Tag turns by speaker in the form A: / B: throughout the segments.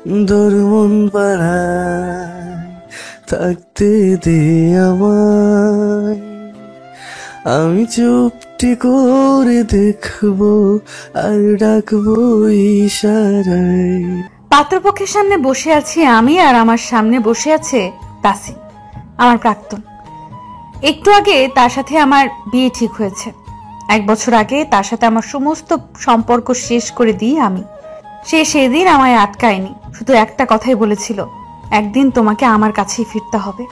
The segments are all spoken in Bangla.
A: তোর মন পাড়ায় থাকতে দে আমায়, আমি চুপটি করে দেখবো আর ডাকবো ইশারায়।
B: পাত্রপক্ষের সামনে বসে আছি আমি, আর আমার সামনে বসে আছে তাসিন, আমার প্রাক্তন। একটু আগে তার সাথে আমার বিয়ে ঠিক হয়েছে। 1 বছর আগে তার সাথে আমার সমস্ত সম্পর্ক শেষ করে দিই আমি। সে সেদিন আমায় আটকায়নি, শুধু একটা কথাই বলেছিল, একদিন তোমাকে আমার কাছেই ফিরতে হবে।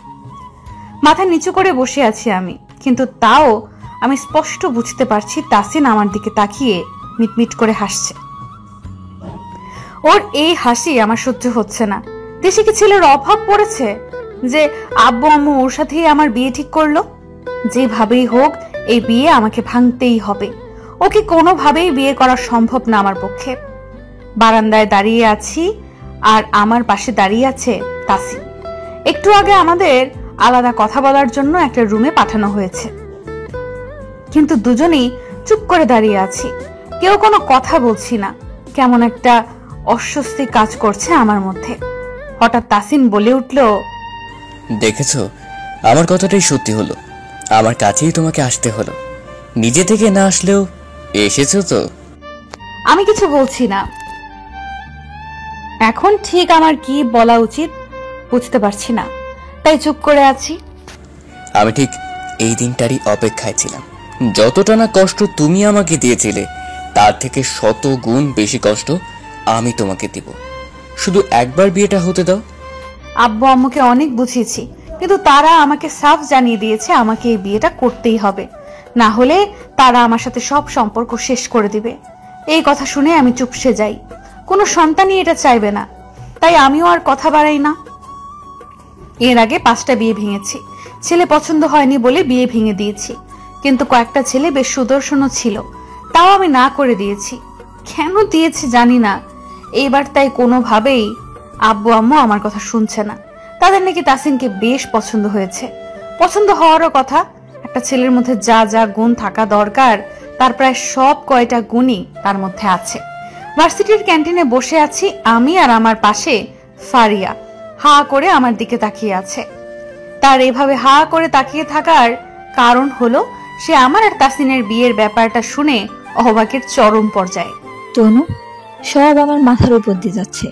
B: মাথা নিচু করে বসে আছি আমি, কিন্তু তাও আমি স্পষ্ট বুঝতে পারছি তাসিন আমার দিকে তাকিয়ে মিটমিট করে হাসছে। ওর এই হাসি আমার সহ্য হচ্ছে না। দেশে কি ছেলের অভাব পড়েছে যে আব্বু আম্মু ওর সাথেই আমার বিয়ে ঠিক করলো? যেভাবেই হোক এই বিয়ে আমাকে ভাঙতেই হবে। ওকে কোনোভাবেই বিয়ে করা সম্ভব না আমার পক্ষে। বারান্দায় দাঁড়িয়ে আছি আর আমার পাশে দাঁড়িয়ে আছে তাসিন। একটু আগে আমাদের আলাদা কথা বলার জন্য একটা রুমে পাঠানো হয়েছে, কিন্তু দুজনেই চুপ করে দাঁড়িয়ে আছি, কেউ কোনো কথা বলছি না। কেমন একটা অস্বস্তি কাজ করছে আমার মধ্যে। হঠাৎ তাসিন বলে উঠল,
C: দেখেছো, আমার কথাটাই সত্যি হলো, আমার কাছেই তোমাকে আসতে হলো, নিজে থেকে না আসলেও এসেছো তো।
B: আমি কিছু বলছি না, এখন ঠিক আমার কি বলা উচিত বুঝতে পারছি না, তাই চুপ করে আছি।
C: আমি ঠিক এই দিনটারই অপেক্ষায় ছিলাম। যতটা না কষ্ট তুমি আমাকে দিয়েছিলে, তার থেকে 100 গুণ বেশি কষ্ট আমি তোমাকে দিব। শুধু একবার বিয়েটা হতে দাও।
B: আব্বু আম্মুকে অনেক বুঝিয়েছি, কিন্তু তারা আমাকে সাফ জানিয়ে দিয়েছে আমাকে এই বিয়েটা করতেই হবে, না হলে তারা আমার সাথে সব সম্পর্ক শেষ করে দিবে। এই কথা শুনে আমি চুপসে যাই। কোনো সন্তানই এটা চাইবে না, তাই আমিও আর কথা বাড়াই না। এর আগে 5টা বিয়ে ভেঙেছি, ছেলে পছন্দ হয়নি বলে বিয়ে ভেঙে দিয়েছি, কিন্তু কয়েকটা ছেলে বেশ সুদর্শনও ছিল, তাও আমি না করে দিয়েছি। কেন দিয়েছি জানি না। এইবার তাই কোনোভাবেই আব্বু আম্মু আমার কথা শুনছে না। তাদের নাকি তাসিনকে বেশ পছন্দ হয়েছে। পছন্দ হওয়ারও কথা। একটা ছেলের মধ্যে যা যা গুণ থাকা দরকার তার প্রায় সব কয়টা গুণই তার মধ্যে আছে। ভার্সিটির ক্যান্টিনে বসে আছি আমি, আর আমার পাশে ফারিয়া হা করে আমার দিকে তাকিয়ে আছে। তার এভাবে হা করে তাকিয়ে থাকার কারণ হলো সে আমার আর তাসিনের বিয়ের ব্যাপারটা শুনে অবাকের চরম পর্যায়ে।
D: তনু, সব আমার মাথার উপর দিয়ে যাচ্ছে,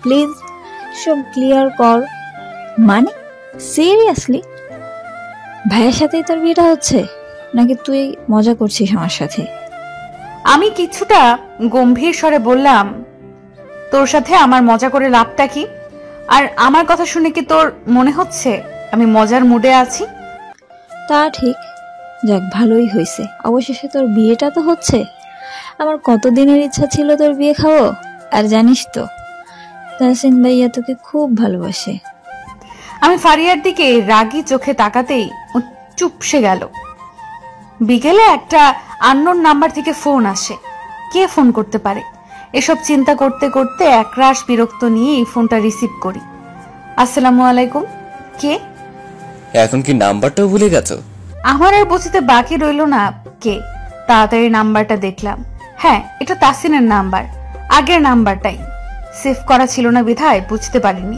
D: প্লিজ সব ক্লিয়ার কর। মানে সিরিয়াসলি ভাইয়ের সাথেই তোর বিয়েটা হচ্ছে, নাকি তুই মজা করছিস আমার সাথে?
B: আমি কিছুটা গম্ভীর স্বরে বললাম, তোর সাথে আমার মজা করে লাভটা কি? আর আমার কথা শুনে কি তোর মনে হচ্ছে আমি মজার মুডে আছি?
D: তা ঠিক, যাক ভালোই হয়েছে, অবশেষে তোর বিয়েটা তো হচ্ছে। আমার কতদিনের ইচ্ছা ছিল তোর বিয়ে খাবো। আর জানিস তো তাসিন ভাইয়া তোকে খুব ভালোবাসে।
B: আমি ফারিয়ার দিকে রাগী চোখে তাকাতেই ও চুপসে গেল। বিকেলে একটা আননোন নাম্বার থেকে ফোন আসে। কে ফোন করতে পারে? এসব চিন্তা করতে করতে একরাশ বিরক্ত নিয়ে এই ফোনটা রিসিভ করি। আসসালামু আলাইকুম। কে?
C: এখন কি নাম্বারটাও ভুলে গেছো?
B: আমার আর বুঝতে বাকি রইল না কে। তাড়াতাড়ি নাম্বারটা দেখলাম। হ্যাঁ, এটা তাসিনের নাম্বার, আগের নাম্বারটাই। সেভ করা ছিল না বিধায় বুঝতে পারিনি।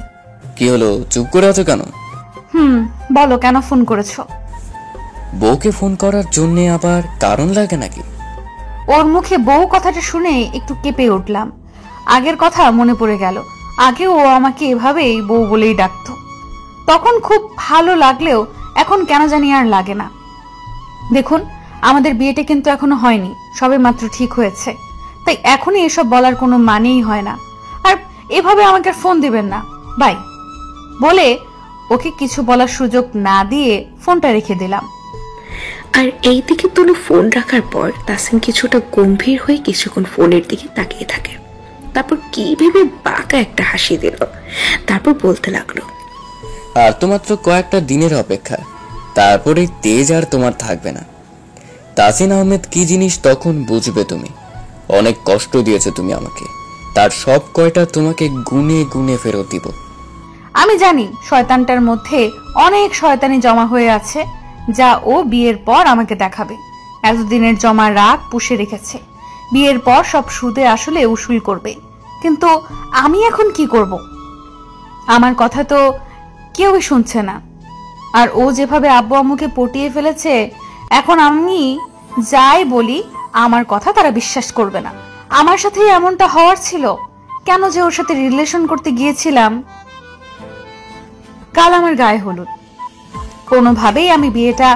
C: কি হলো, চুপ করে আছো কেন?
B: বলো, কেন ফোন করেছো?
C: বউকে ফোন করার জন্য আবার কারণ লাগে নাকি?
B: ওর মুখে বউ কথাটা শুনে একটু কেঁপে উঠলাম। আগের কথা মনে পড়ে গেল। আগে ও আমাকে এভাবেই বউ বলেই ডাকতো, তখন খুব ভালো লাগলেও এখন কেন জানি আর লাগে না। দেখুন, আমাদের বিয়েটা কিন্তু এখনো হয়নি, সবে মাত্র ঠিক হয়েছে, তাই এখনই এসব বলার কোনো মানেই হয় না। আর এভাবে আমাকে ফোন দিবেন না, বাই বলে ওকে কিছু বলার সুযোগ না দিয়ে ফোনটা রেখে দিলাম।
E: আর এই দিকে তনু ফোন রাখার পর তাসিন কিছুটা গম্ভীর হয়ে কিছুক্ষণ ফোনের দিকে তাকিয়ে থাকে। তারপর কি ভেবে বাঁকা একটা হাসি দিল, তারপর বলতে লাগলো,
C: আর তো মাত্র কয়েকটা দিনের অপেক্ষা, তারপরে তেজ আর তোমার থাকবে না। তাসিন আহমেদ কি জিনিস তখন বুঝবে তুমি। অনেক কষ্ট দিয়েছো তুমি আমাকে, তার সব কয়টা তোমাকে গুনে গুনে ফেরত দিব।
B: আমি জানি শয়তানটার মধ্যে অনেক শয়তানি জমা হয়ে আছে, যা ও বিয়ের পর আমাকে দেখাবে। এতদিনের জমা রাগ পুষে রেখেছে, বিয়ের পর সব সুদে আসলে উসুল করবে। কিন্তু আমি এখন কি করব? আমার কথা তো কেউই শুনছে না। আর ও যেভাবে আব্বু আম্মুকে পটিয়ে ফেলেছে, এখন আমি যাই বলি আমার কথা তারা বিশ্বাস করবে না। আমার সাথে এমনটা হওয়ার ছিল, কেন যে ওর সাথে রিলেশন করতে গিয়েছিলাম। কাল আমার গায়ে হলুদ, কোনোভাবেই আমি বিয়েটা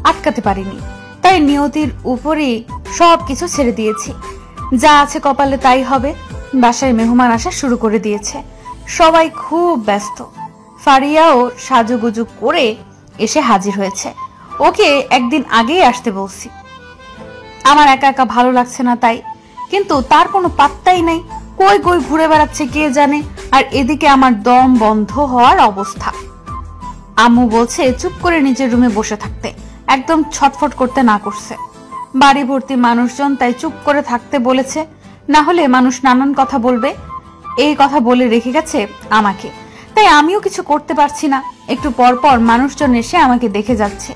B: আটকাতে পারিনি, তাই নিয়তির উপরেই সবকিছু ছেড়ে দিয়েছি। যা আছে কপালে তাই হবে। বাসায় মেহমান আসা শুরু করে দিয়েছে, সবাই খুব ব্যস্ত। ফারিয়াও সাজুগুজু করে এসে হাজির হয়েছে। ওকে একদিন আগেই আসতে বলছি। আমার একা একা ভালো লাগছে না তাই, কিন্তু তার কোনো পাত্তাই নাই। কই কই ঘুরে বেড়াচ্ছে কে জানে। আর এদিকে আমার দম বন্ধ হওয়ার অবস্থা। আম্মু বলছে চুপ করে নিজের রুমে বসে থাকতে, একদম ছটফট করতে না করছে। বাড়ি ভর্তি মানুষজন, তাই চুপ করে থাকতে বলেছে, না হলে মানুষ নানান কথা বলবে। এই কথা বলে রেখে গেছে আমাকে, তাই আমিও কিছু করতে পারছি না। একটু পর পর মানুষজন এসে আমাকে দেখে যাচ্ছে।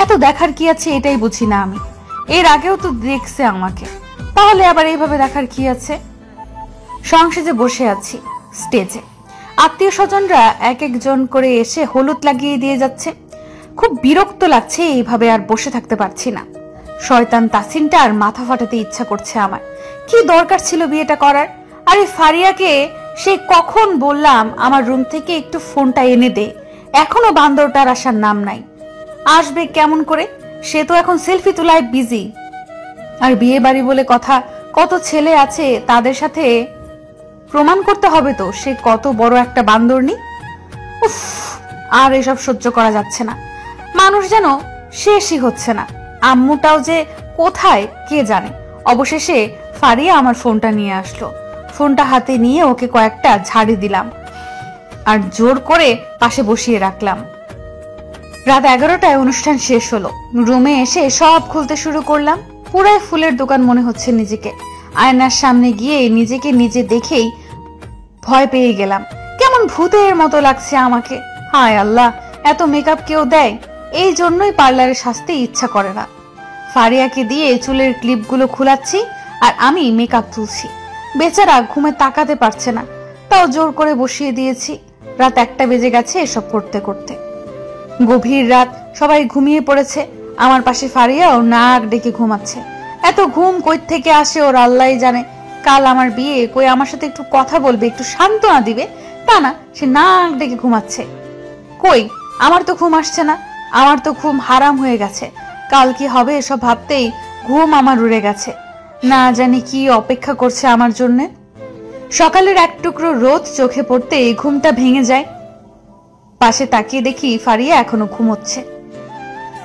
B: এত দেখার কি আছে এটাই বুঝি না আমি। এর আগেও তো দেখছে আমাকে, তাহলে আবার এইভাবে দেখার কি আছে? সংসদে বসে আছি স্টেজে, আত্মীয় স্বজনরা এক একজন করে এসে হলুদ লাগিয়ে দিয়ে যাচ্ছে। খুব বিরক্ত লাগছে, এইভাবে আর বসে থাকতে পারছি না। শয়তান তাসিনটা আর মাথা ফাটাতে ইচ্ছা করছে আমার। কি দরকার ছিল বিয়েটা করার? আরে ফারিয়াকে সে কখন বললাম আমার রুম থেকে একটু ফোনটা এনে দে, এখনো বান্দরটার আসার নাম নাই। আসবে কেমন করে? সে তো এখন সেলফি তোলায় বিজি। আর বিয়ে বাড়ি বলে কথা, কত ছেলে আছে তাদের সাথে প্রমাণ করতে হবে তো সে কত বড় একটা বান্দরনি। উফ, আর এসব সহ্য করা যাচ্ছে না। মানুষ যেন শেষই হচ্ছে না। আম্মুটাও যে কোথায় কে জানে। অবশেষে ফারিয়া আমার ফোনটা নিয়ে আসলো। ফোনটা হাতে নিয়ে ওকে কয়েকটা ঝাড়ি দিলাম আর জোর করে পাশে বসিয়ে রাখলাম। রাত 11টায় অনুষ্ঠান শেষ হলো। রুমে এসে সব খুলতে শুরু করলাম। পুরাই ফুলের দোকান মনে হচ্ছে নিজেকে। আয়নার সামনে গিয়ে নিজেকে নিজে দেখেই ভয় পেয়ে গেলাম। কেমন ভূতের মতো লাগছে আমাকে। হায় আল্লাহ, এত মেকআপ কেউ দেয়? এই জন্যই পার্লারে সাজতে ইচ্ছা করে না। ফারিয়াকে দিয়ে চুলের ক্লিপগুলো খুলাচ্ছি আর আমি মেকআপ তুলছি। বেচারা ঘুমে তাকাতে পারছে না, তাও জোর করে বসিয়ে দিয়েছি। রাত 1টা বেজে গেছে এসব করতে করতে। গভীর রাত, সবাই ঘুমিয়ে পড়েছে। আমার পাশে ফারিয়াও নাক ডেকে ঘুমাচ্ছে। এত ঘুম কই থেকে আসে ওর আল্লাহই জানে। কাল আমার বিয়ে, কই আমার সাথে একটু কথা বলবে, একটু সান্ত্বনা দিবে, তা না, সে নাক ডেকে ঘুমাচ্ছে। কই আমার তো ঘুম আসছে না, আমার তো ঘুম হারাম হয়ে গেছে। কাল কি হবে এসব ভাবতেই ঘুম আমার উড়ে গেছে। না জানি কি অপেক্ষা করছে আমার জন্যে। সকালের এক টুকরো রোদ চোখে পড়তেই ঘুমটা ভেঙে যায়। পাশে তাকিয়ে দেখি ফারিয়া এখনো ঘুমোচ্ছে।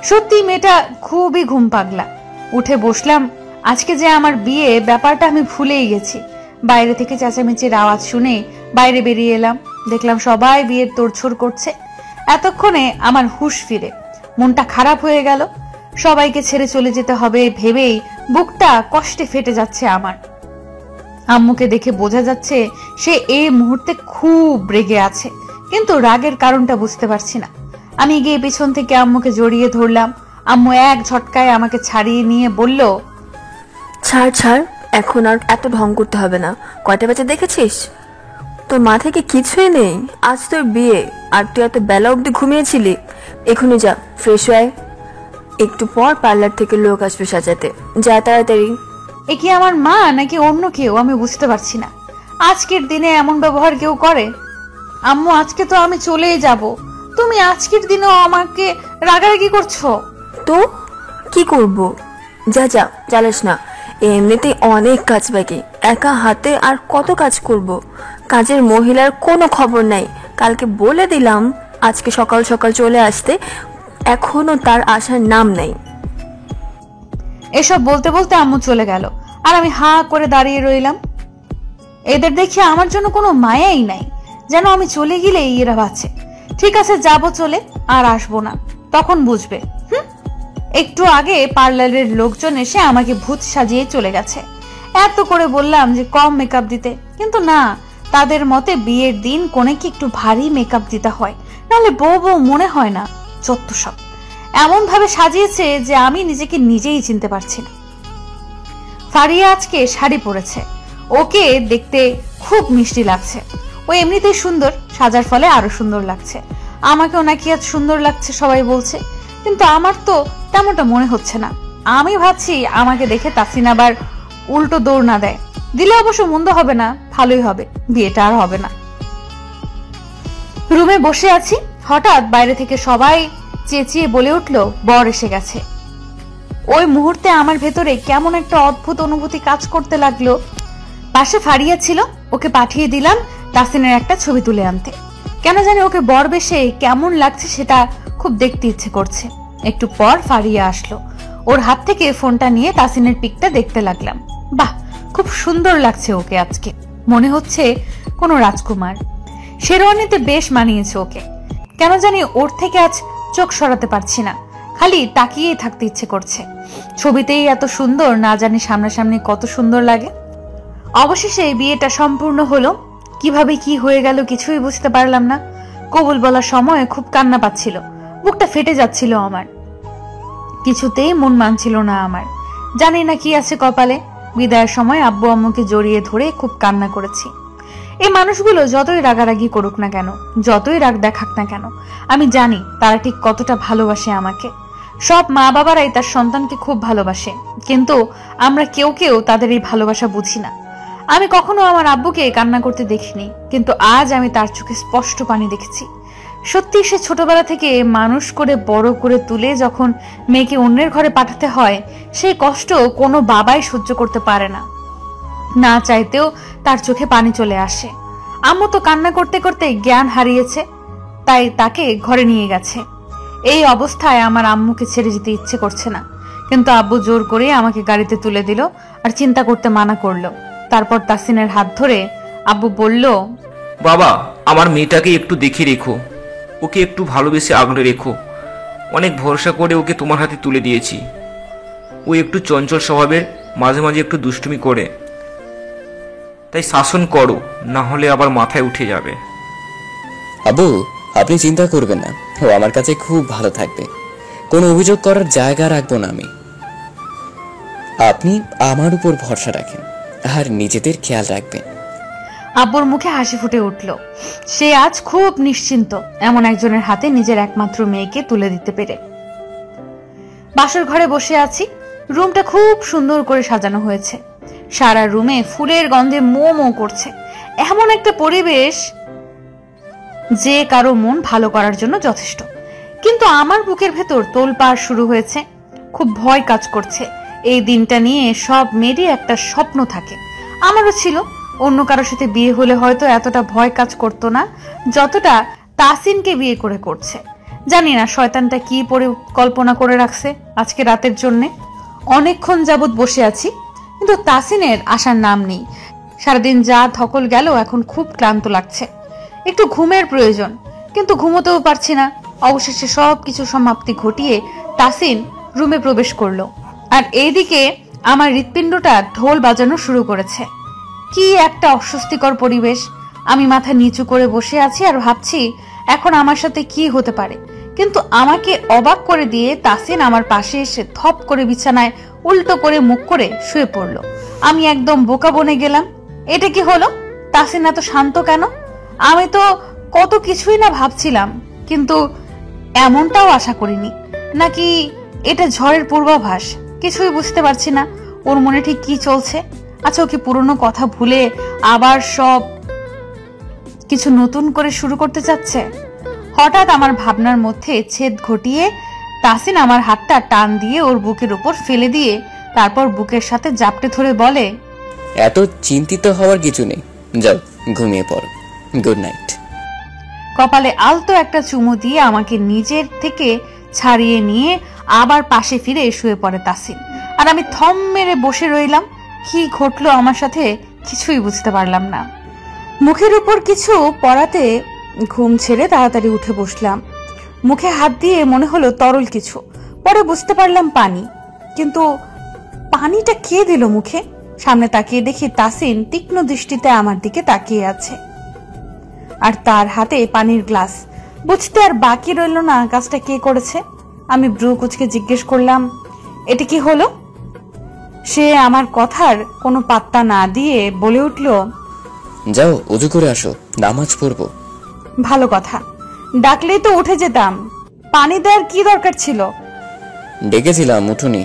B: সত্যি মেয়েটা খুবই ঘুম পাগলা। উঠে বসলাম। আজকে যে আমার বিয়ে, ব্যাপারটা আমি ভুলেই গেছি। বাইরে থেকে চেঁচামেচির আওয়াজ শুনে বাইরে বেরিয়ে এলাম। দেখলাম সবাই বিয়ের তোড়জোড় করছে। এতক্ষণে আমার হুঁশ ফিরে, মনটা খারাপ হয়ে গেল। সবাইকে ছেড়ে চলে যেতে হবে ভেবেই বুকটা কষ্টে ফেটে যাচ্ছে আমার। আম্মুকে দেখে বোঝা যাচ্ছে সে এই মুহূর্তে খুব রেগে আছে, কিন্তু রাগের কারণটা বুঝতে পারছি না। আমি গিয়ে পিছন থেকে আম্মুকে জড়িয়ে ধরলাম। আম্মু এক ঝটকায় আমাকে ছাড়িয়ে নিয়ে বলল,
F: ছাড় ছাড়, এখন আর এত ঢং করতে হবে না। কয়টা বাজে দেখেছিস? তোর মাথায় কি কিছুই নেই? আজ তোর বিয়ে আর তুই এত বেলা অবধি ঘুমিয়েছিলি। এখনই যা, ফ্রেশ হয়ে। একটু পর পার্লার থেকে লোক আসবে সাজাতে, যা তাড়াতাড়ি।
B: এ কি আমার মা নাকি অন্য কেউ আমি বুঝতে পারছি না। আজকের দিনে এমন ব্যবহার কেউ করে? আম্মু, আজকে তো আমি চলেই যাব, তুমি আজকের দিনেও আমাকে রাগারাগি করছো।
F: তো কি করব? যা যা, জ্বালাস না। এমনিতেই অনেক কাজ বাকি, একা হাতে আর কত কাজ করব। কাজের মহিলার কোনো খবর নাই। কালকে বলে দিলাম আজকে সকাল সকাল চলে আসতে, এখনো তার আসার নাম নাই।
B: এসব বলতে বলতে আম্মু চলে গেল আর আমি হা করে দাঁড়িয়ে রইলাম। এদের দেখে আমার জন্য কোনো মায়াই নাই, যেন আমি চলে গেলেই এরা বাঁচে। ঠিক আছে, যাবো চলে, আর আসবো না, তখন বুঝবে। একটু আগে পার্লারের লোকজন এসে আমাকে ভূত সাজিয়ে চলে গেছে। এত করে বললাম যে কম মেকআপ দিতে, কিন্তু না, তাদের মতে বিয়ের দিন কনেকে একটু ভারী মেকআপ দিতে হয়, নাহলে বউ বউ মনে হয় না। যত সব এমন ভাবে সাজিয়েছে যে আমি নিজেকে নিজেই চিনতে পারছি না। ফারিয়া আজকে শাড়ি পরেছে। ওকে দেখতে খুব মিষ্টি লাগছে। ও এমনিতেই সুন্দর, সাজার ফলে আরো সুন্দর লাগছে। আমাকেও নাকি আজ সুন্দর লাগছে সবাই বলছে, কিন্তু আমার তো তেমনটা মনে হচ্ছে না। আমি ভাবছি আমাকে দেখে তাসিন আবার উল্টো দৌড় না দেয়। দিলে অবশ্য মন্দ হবে না, ভালোই হবে, বিয়েটা আর হবে না। রুমে বসে আছি, হঠাৎ বাইরে থেকে সবাই চেঁচিয়ে বলে উঠলো বর এসে গেছে। ওই মুহূর্তে আমার ভেতরে কেমন একটা অদ্ভুত অনুভূতি কাজ করতে লাগলো। পাশে ফারিয়া ছিল, ওকে পাঠিয়ে দিলাম তাসিনের একটা ছবি তুলে আনতে। কেন জানি ওকে বর বেশে কেমন লাগছে সেটা খুব দেখতে ইচ্ছে করছে। একটু পর ফারিয়া আসলো, ওর হাত থেকে ফোনটা নিয়ে তাসিনের পিকটা দেখতে লাগলাম। বাহ, খুব সুন্দর লাগছে ওকে আজকে, মনে হচ্ছে কোনো রাজকুমার। শেরওয়ানিতে বেশ মানিয়েছে ওকে। কেন জানি ওর থেকে আজ চোখ সরাতে পারছি না, খালি তাকিয়েই থাকতে ইচ্ছে করছে। ছবিতেই এত সুন্দর, না জানি সামনাসামনি কত সুন্দর লাগে। অবশেষে বিয়েটা সম্পূর্ণ হলো। কিভাবে কি হয়ে গেল কিছুই বুঝতে পারলাম না। কবুল বলার সময় খুব কান্না পাচ্ছিল, বুকটা ফেটে যাচ্ছিল আমার। কিছুতেই মন মানছিল না আমার। জানি না কি আছে কপালে। বিদায়ের সময় আব্বু আম্মুকে জড়িয়ে ধরে খুব কান্না করেছি। এই মানুষগুলো যতই রাগারাগি করুক না কেন, যতই রাগ দেখাক না কেন, আমি জানি তারা ঠিক কতটা ভালোবাসে আমাকে। সব মা বাবারাই তার সন্তানকে খুব ভালোবাসে, কিন্তু আমরা কেউ কেউ তাদের এই ভালোবাসা বুঝি না। আমি কখনো আমার আব্বুকে কান্না করতে দেখিনি, কিন্তু আজ আমি তার চোখে স্পষ্ট পানি দেখেছি। সত্যি সে ছোটবেলা থেকে মানুষ করে বড় করে তুলে যখন মেয়েকে অন্যের ঘরে পাঠাতে হয়, সেই কষ্ট কোনো বাবাই সহ্য করতে পারে না। না চাইতেও তার চোখে পানি চলে আসে। আম্মু তো কান্না করতে করতে জ্ঞান হারিয়েছে, তাই তাকে ঘরে নিয়ে গেছে। এই অবস্থায় আমার আম্মুকে ছেড়ে যেতে ইচ্ছে করছে না, কিন্তু আব্বু জোর করে আমাকে গাড়িতে তুলে দিল আর চিন্তা করতে মানা করলো। তারপর তাসিনের হাত ধরে আব্বু বলল,
G: বাবা, আমার মেয়েটাকে একটু দেখে রেখো, ওকে একটু ভালোবেসে আগলে রেখো। অনেক ভরসা করে ওকে তোমার হাতে তুলে দিয়েছি। ও একটু চঞ্চল স্বভাবের, মাঝে মাঝে একটু দুষ্টুমি করে, তাই শাসন করো, না হলে আবার মাথায় উঠে যাবে।
C: আবু, আপনি চিন্তা করবেন না, ও আমার কাছে খুব ভালো থাকবে। কোনো অভিযোগ করার জায়গা রাখবো না আমি। আপনি আমার উপর ভরসা রাখেন আর নিজেদের খেয়াল রাখবেন।
B: আব্বুর মুখে হাসি ফুটে উঠল। সে আজ খুব নিশ্চিন্ত, এমন একজনের হাতে নিজের একমাত্র মেয়েকে তুলে দিতে পেরে। বাসর ঘরে বসে আছি। রুমটা খুব সুন্দর করে সাজানো হয়েছে। সারা রুমে ফুলের গন্ধে মো মো করছে। এমন একটা পরিবেশ যে কারো মন ভালো করার জন্য যথেষ্ট। কিন্তু আমার বুকের ভেতর তোলপাড় শুরু হয়েছে। খুব ভয় কাজ করছে। এই দিনটা নিয়ে সব মেয়েরই একটা স্বপ্ন থাকে, আমারও ছিল। অন্য কারোর সাথে বিয়ে হলে হয়তো এতটা ভয় কাজ করতো না যতটা তাসিনকে বিয়ে করে করছে। জানি না শয়তানটা কি পরিকল্পনা করে রাখছে আজকে রাতের জন্যে। অনেকক্ষণ যাবৎ বসে আছি, কিন্তু তাসিনের আসার নাম নেই। সারাদিন যা ধকল গেল, এখন খুব ক্লান্ত লাগছে। একটু ঘুমের প্রয়োজন, কিন্তু ঘুমোতেও পারছি না। অবশেষে সবকিছু সমাপ্তি ঘটিয়ে তাসিন রুমে প্রবেশ করলো, আর এইদিকে আমার হৃৎপিণ্ডটা ঢোল বাজানো শুরু করেছে। কি একটা অস্বস্তিকর পরিবেশ। আমি মাথা নিচু করে বসে আছি আর ভাবছি এখন আমার সাথে কি হতে পারে। কিন্তু আমাকে অবাক করে দিয়ে তাসিন আমার পাশে এসে থপ করে বিছানায় উল্টো করে মুখ করে শুয়ে পড়লো। আমি একদম বোকা বনে গেলাম। এটা কি হলো? তাসিন এত শান্ত কেন? আমি তো কত কিছুই না ভাবছিলাম, কিন্তু এমনটাও আশা করিনি। নাকি এটা ঝড়ের পূর্বাভাস? কিছুই বুঝতে পারছি না ওর মনে ঠিক কি চলছে। আচ্ছা, ও কি পুরনো কথা ভুলে আবার সব কিছু নতুন করে শুরু করতে চাচ্ছে? হঠাৎ আমার ভাবনার মধ্যে ছেদ ঘটিয়ে তাসিন আমার হাতটা টান দিয়ে ওর বুকের উপর ফেলে দিয়ে তারপর বুকের সাথে জাপটে ধরে বলে,
C: এত চিন্তিত হওয়ার কিছু নেই, যাও ঘুমিয়ে পড়ো, গুড নাইট।
B: কপালে আলতো একটা চুমু দিয়ে আমাকে নিজের থেকে ছাড়িয়ে নিয়ে আবার পাশে ফিরে শুয়ে পড়ে তাসিন। আর আমি থম মেরে বসে রইলাম। কি ঘটলো আমার সাথে কিছুই বুঝতে পারলাম না। মুখের উপর কিছু পড়াতে ঘুম ছেড়ে তাড়াতাড়ি উঠে বসলাম। মুখে হাত দিয়ে মনে হলো তরল কিছু, পরে বুঝতে পারলাম পানি। কিন্তু পানিটা কে দিল মুখে? সামনে তাকিয়ে দেখি তাসিন তীক্ষ্ণ দৃষ্টিতে আমার দিকে তাকিয়ে আছে, আর তার হাতে পানির গ্লাস। বুঝতে আর বাকি রইল না কাজটা কে করেছে। আমি ব্রু কুচকে জিজ্ঞেস করলাম, এটা কি হলো? সে আমার কথার কোনো পাত্তা না দিয়ে বলে উঠল,
C: যাও উজু করে আসো, নামাজ পড়বো।
B: ভালো কথা, ডাকলেই তো উঠে যেতাম। পানি দেওয়ার কি দরকার ছিল?
C: ডেকেছিলাম উঠুনি।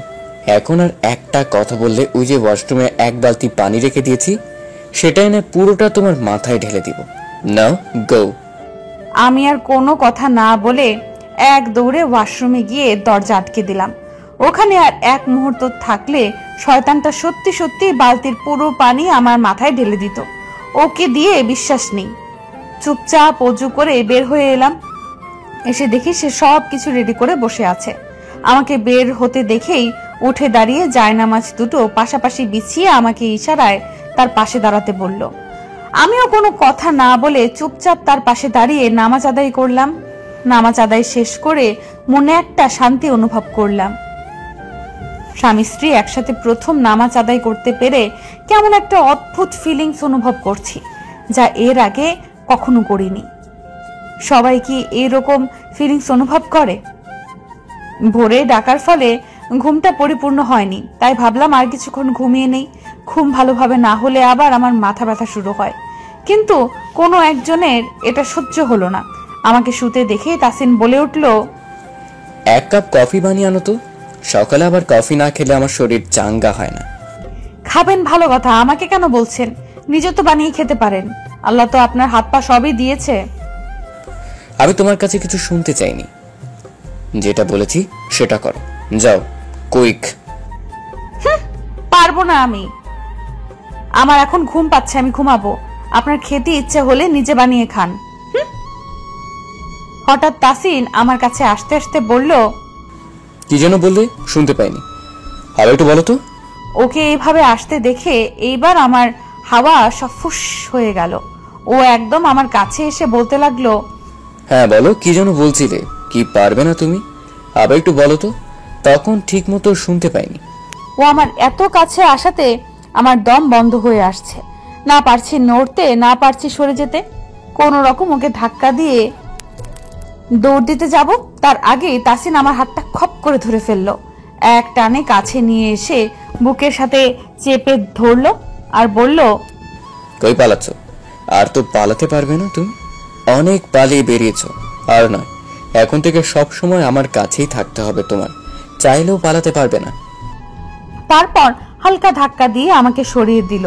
C: এখন আর একটা কথা বললে ওই যে ওয়াশরুমে এক বালতি পানি রেখে দিয়েছি সেটা এনে পুরোটা তোমার মাথায় ঢেলে দিব। নাও গো।
B: আমি আর কোনো কথা না বলে এক দৌড়ে ওয়াশরুমে গিয়ে দরজা আটকে দিলাম। ওখানে আর এক মুহূর্ত থাকলে শয়তানটা সত্যি সত্যি বালতির পুরো পানি আমার মাথায় ঢেলে দিত। ওকে দিয়ে বিশ্বাস নেই। চুপচাপ অজু করে বের হয়ে এলাম। এসে দেখি সে সব কিছু রেডি করে বসে আছে। আমাকে বের হতে দেখেই উঠে দাঁড়িয়ে জায়নামাজ দুটো পাশাপাশি বিছিয়ে আমাকে ইশারায় তার পাশে দাঁড়াতে বলল। আমিও কোনো কথা না বলে চুপচাপ তার পাশে দাঁড়িয়ে নামাজ আদায় করলাম। নামাজ আদায় শেষ করে মনে একটা শান্তি অনুভব করলাম। স্বামী স্ত্রী একসাথে প্রথম নামাজ আদায় করতে পেরে কেমন একটা অদ্ভুত ফিলিংস অনুভব করছি, যা এর আগে কখনো করিনি। সবাই কি এরকম ফিলিংস অনুভব করে? ভোরে ডাকার ফলে ঘুমটা পরিপূর্ণ হয়নি, তাই ভাবলাম আর কিছুক্ষণ ঘুমিয়ে নেই। ঘুম ভালোভাবে না হলে আবার আমার মাথা ব্যথা শুরু হয়। কিন্তু কোনো একজনের এটা সহ্য হলো না। আমাকে শুতে দেখে তাসিন বলে উঠল,
C: এক কাপ কফি বানিয়ে আনো তো, সকালে আবার কফি না খেলে আমার শরীর চাঙ্গা হয় না।
B: খাবেন ভালো কথা, আমাকে কেন বলছেন? নিজে তো বানিয়ে খেতে পারেন। আল্লাহ তো আপনার হাত পা সবই দিয়েছে।
C: আমি তোমার কাছে কিছু শুনতে চাইনি, যেটা বলেছি সেটা করো। যাও কুইক।
B: পারবো না আমি। আমার এখন ঘুম পাচ্ছে, আমি ঘুমাবো। আপনার খেতে ইচ্ছে হলে নিজে বানিয়ে খান। হঠাৎ তাসিন আমার কাছে আসতে আসতে বলল,
C: কি যেন বললে? শুনতে পাইনি, আর একটু বলো তো।
B: ওকে এইভাবে আসতে দেখে এইবার আমার হাওয়া সব ফুস হয়ে গেল। ও একদম আমার কাছে এসে বলতে লাগলো,
C: হ্যাঁ বলো, কি যেন বলছিলে? কি পারবে না তুমি? আবার একটু বলো তো। তখন ঠিক মতো শুনতে পাইনি।
B: ও আমার এত কাছে আসাতে আমার দম বন্ধ হয়ে আসছে। না পারছি নড়তে, না পারছি সরে যেতে। কোন রকম ওকে ধাক্কা দিয়ে দৌড় দিতে যাব, তার আগে তাসিন আমার হাতটা খপ করে ধরে ফেললো। এক টানে কাছে নিয়ে এসে বুকের সাথে চেপে ধরলো আর বলল,
C: কই পালাচ্ছ? আর তো পালাতে পারবে না তুমি। অনেক পালিয়ে বেরিয়েছো, আর নয়, এখন থেকে সব সময় আমার কাছেই থাকতে হবে তোমার। চাইলেও পালাতে পারবে না।
B: তারপর হালকা ধাক্কা দিয়ে আমাকে সরিয়ে দিল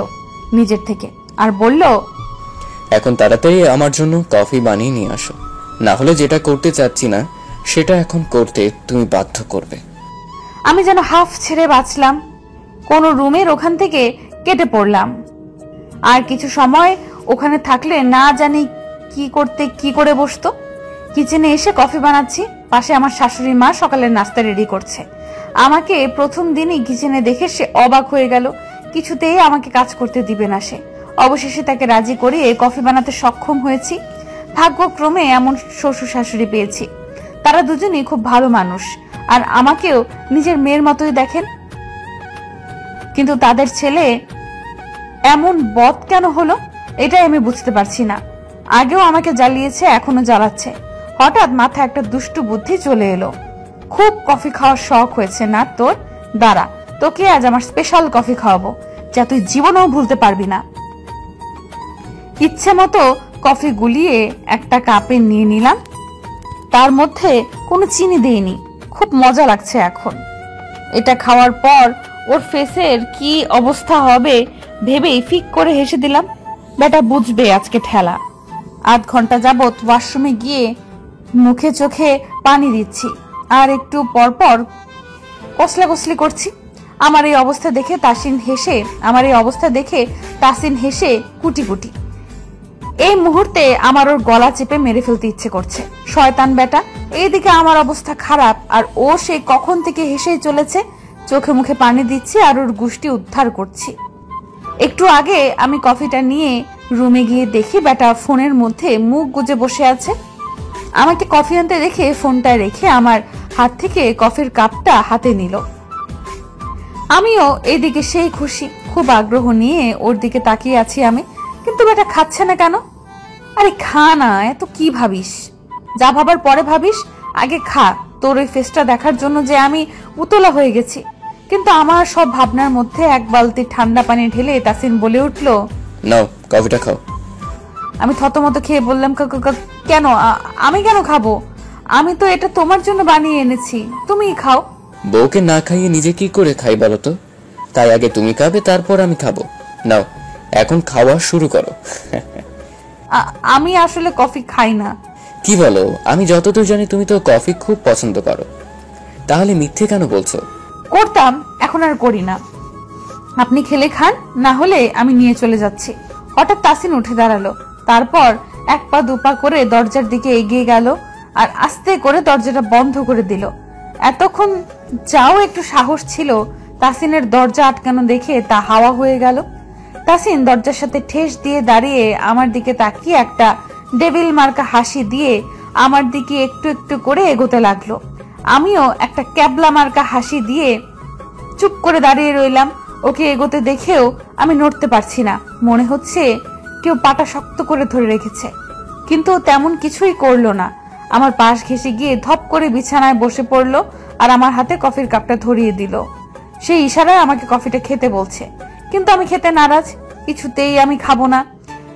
B: নিজের থেকে আর বলল,
C: এখন তাড়াতাড়ি আমার জন্য কফি বানিয়ে নিয়ে আসো, না হলে যেটা করতে চাচ্ছি না সেটা এখন করতে তুমি বাধ্য করবে।
B: আমি যেন হাফ ছেড়ে বাঁচলাম। কোন রুমের ওখান থেকে কেটে পড়লাম। আর কিছু সময় ওখানে থাকলে না জানি কি করে বসতো। কিচেনে এসে কফি বানাচ্ছি, পাশে আমার শাশুড়ি মা সকালের নাস্তা রেডি করছে। আমাকে প্রথম দিনই কিচেনে দেখে সে অবাক হয়ে গেল। কিছুতেই আমাকে কাজ করতে দিবে না সে। অবশেষে তাকে রাজি করিয়ে কফি বানাতে সক্ষম হয়েছি। ভাগ্যক্রমে এমন শ্বশুর শাশুড়ি পেয়েছি। তারা দুজনই খুব ভালো মানুষ আর আমাকেও নিজের মেয়ের মতোই দেখেন। কিন্তু তাদের ছেলে এমন বদ কেন হলো, এটাই আমি বুঝতে পারছি না। আগেও আমাকে জ্বালিয়েছে, এখনো জ্বালাচ্ছে। হঠাৎ মাথায় একটা দুষ্টু বুদ্ধি চলে এলো। খুব কফি খাওয়ার শখ হয়েছে না তোর? দাঁড়া, তোকে আজ আমার স্পেশাল কফি খাওয়াবো, যা তুই জীবনেও ভুলতে পারবি না। ইচ্ছে মতো কফি গুলিয়ে একটা কাপে নিয়ে নিলাম। তার মধ্যে কোনো চিনি দেইনি। খুব মজা লাগছে এখন। এটা খাওয়ার পর ওর ফেসের কি অবস্থা হবে ভেবেই ফিক করে হেসে দিলাম। বেটা বুঝবে আজকে ঠেলা। আধ ঘন্টা যাবত ওয়াশরুমে গিয়ে মুখে চোখে পানি দিচ্ছি আর একটু পরপর কসলাকসলি করছি। আমার এই অবস্থা দেখে তাসিন হেসে কুটি কুটি। এই মুহূর্তে আমার ওর গলা চেপে মেরে ফেলতে ইচ্ছে করছে। শয়তান বেটা, এইদিকে আমার অবস্থা খারাপ আর ও সে কখন থেকে হেসেই চলেছে। চোখে মুখে পানি দিচ্ছি আর ওর গুষ্টি উদ্ধার করছি। একটু আগে আমি কফিটা নিয়ে রুমে গিয়ে দেখি বেটা ফোনের মধ্যে মুখ গুজে বসে আছে। আমাকে কফি আনতে দেখে ফোনটা রেখে আমার হাত থেকে কফির কাপটা হাতে নিল। আমিও এইদিকে সেই খুশি, খুব আগ্রহ নিয়ে ওর দিকে তাকিয়ে আছি আমি। কিন্তু বেটা খাচ্ছে না কেন? আরে খা না, এত কি ভাবিস? যা ভাবার পরে ভাবিস, আগে খা। তোর ওই ফেসটা দেখার জন্য যে আমি উতলা হয়ে গেছি। কিন্তু আমার সব ভাবনার মধ্যে এক বালতি ঠান্ডা পানি ঢেলে তাসিন বলে উঠল,
C: নাও কফিটা খাও।
B: আমি থতমত খেয়ে বললাম, কেন? আমি কেন খাবো? আমি তো এটা তোমার জন্য বানিয়ে এনেছি, তুমিই খাও।
C: বউকে না খাইয়ে নিজে কি করে খাই বলো তো? তাই আগে তুমি খাবে, তারপর আমি খাবো। নাও এখন খাওয়া শুরু করো।
B: আমি আসলে কফি খাই না।
C: কি বলো? আমি যতদূর জানি তুমি তো কফি খুব পছন্দ করো, তাহলে মিথ্যে কেন বলছো?
B: করতাম, এখন আর করি না। আপনি খেলে খান, না হলে আমি নিয়ে চলে যাচ্ছি। হঠাৎ তাসিন উঠে দাঁড়ালো, তারপর এক পা দুপা করে দরজার দিকে এগিয়ে গেল আর আস্তে করে দরজাটা বন্ধ করে দিল। এতক্ষণ যাও একটু সাহস ছিল, তাসিনের দরজা আটকানো দেখে তা হাওয়া হয়ে গেল। তাসিন দরজার সাথে ঠেস দিয়ে দাঁড়িয়ে আমার দিকে তাকিয়ে একটা ডেভিল মার্কা হাসি দিয়ে আমার দিকে একটু একটু করে এগোতে লাগলো। আমিও একটা ক্যাবলা মার্কা হাসি দিয়ে চুপ করে দাঁড়িয়ে রইলাম। ওকে এগোতে দেখেও আমি নড়তে পারছি না, মনে হচ্ছে কেউ পাটা শক্ত করে ধরে রেখেছে। কিন্তু তেমন কিছুই করলো না। আমার পাশ ঘেঁষে গিয়ে ধপ করে বিছানায় বসে পড়লো আর আমার হাতে কফির কাপটা ধরিয়ে দিল। সেই ইশারায় আমাকে কফিটা খেতে বলছে, কিন্তু আমি খেতে নারাজ। কিছুতেই আমি খাবো না।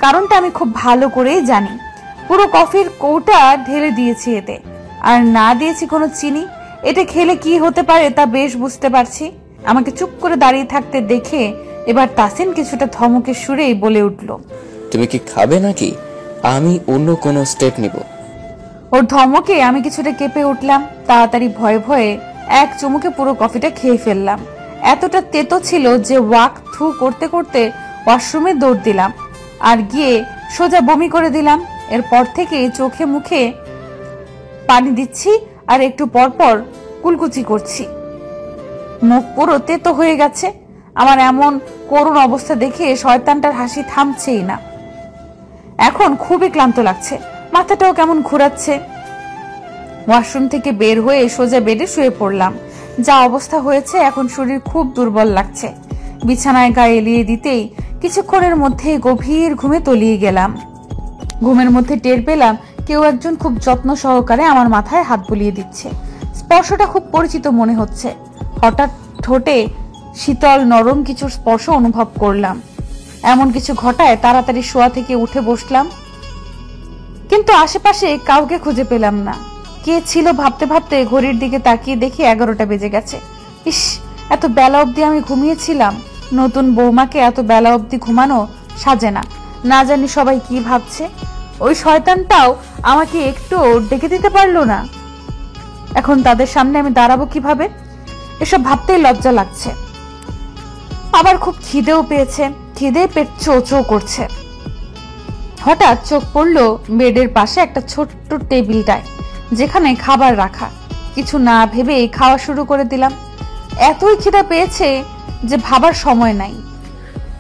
B: কারণটা আমি খুব ভালো করেই জানি। পুরো কফির কৌটা ঢেলে দিয়েছি এতে, আর না দিয়েছি কোনো চিনি। এটা খেলে কি হতে পারে তা বেশ বুঝতে পারছি। আমাকে চুপ করে দাঁড়িয়ে থাকতে দেখে এবার তাসিন কিছুটা ধমকের সুরেই বলে উঠল,
C: তুমি কি খাবে নাকি আমি অন্য কোনো স্টেপ নিব?
B: ওর ধমকে আমি কিছুটা কেঁপে উঠলাম। তাড়াতাড়ি ভয়ে ভয়ে এক চুমুকে পুরো কফিটা খেয়ে ফেললাম। এতটা তেতো ছিল যে ওয়াক থু করতে করতে ওয়াশরুমে দৌড় দিলাম আর গিয়ে সোজা বমি করে দিলাম। এরপর থেকে চোখে মুখে পানি দিচ্ছি আর একটু পর পর কুলকুচি করছি। মুখ পুরো তেতো হয়ে গেছে। আমার এমন করুণ অবস্থা দেখে শয়তানটার হাসি থামছেই না। এখন খুবই ক্লান্ত লাগছে, মাথাটাও কেমন ঘোরাচ্ছে। ওয়াশরুম থেকে বের হয়ে সোজা বেডে শুয়ে পড়লাম। যা অবস্থা হয়েছে, এখন শরীর খুব দুর্বল লাগছে। বিছানায় গায়ে এলিয়ে দিতেই কিছুক্ষণের মধ্যে গভীর ঘুমে তলিয়ে গেলাম। ঘুমের মধ্যে টের পেলাম কেউ একজন খুব যত্ন সহকারে আমার মাথায় হাত বুলিয়ে দিচ্ছে। স্পর্শটা খুব পরিচিত মনে হচ্ছে। হঠাৎ ঠোঁটে শীতল নরম কিছু স্পর্শ অনুভব করলাম। এমন কিছু ঘটায় তাড়াতাড়ি শোয়া থেকে উঠে বসলাম, কিন্তু আশেপাশে কাউকে খুঁজে পেলাম না। কে ছিল ভাবতে ভাবতে ঘড়ির দিকে তাকিয়ে দেখি 11টা বেজে গেছে। ইস, এত বেলা অবধি আমি ঘুমিয়েছিলাম। নতুন বৌমাকে এত বেলা অবধি ঘুমানো সাজে না। না জানি সবাই কি ভাবছে। ওই শয়তানটাও আমাকে একটু ডেকে দিতে পারলো না। এখন তাদের সামনে আমি দাঁড়াবো কিভাবে? এসব ভাবতেই লজ্জা লাগছে। আবার খুব খিদেও পেয়েছে। খিদে পেট চো চো করছে। হঠাৎ চোখ পড়লো বেডের পাশে একটা ছোট্ট টেবিলটায়, যেখানে খাবার রাখা। কিছু না ভেবে খাওয়া শুরু করে দিলাম। এতই খিদা পেয়েছে যে ভাবার সময় নাই।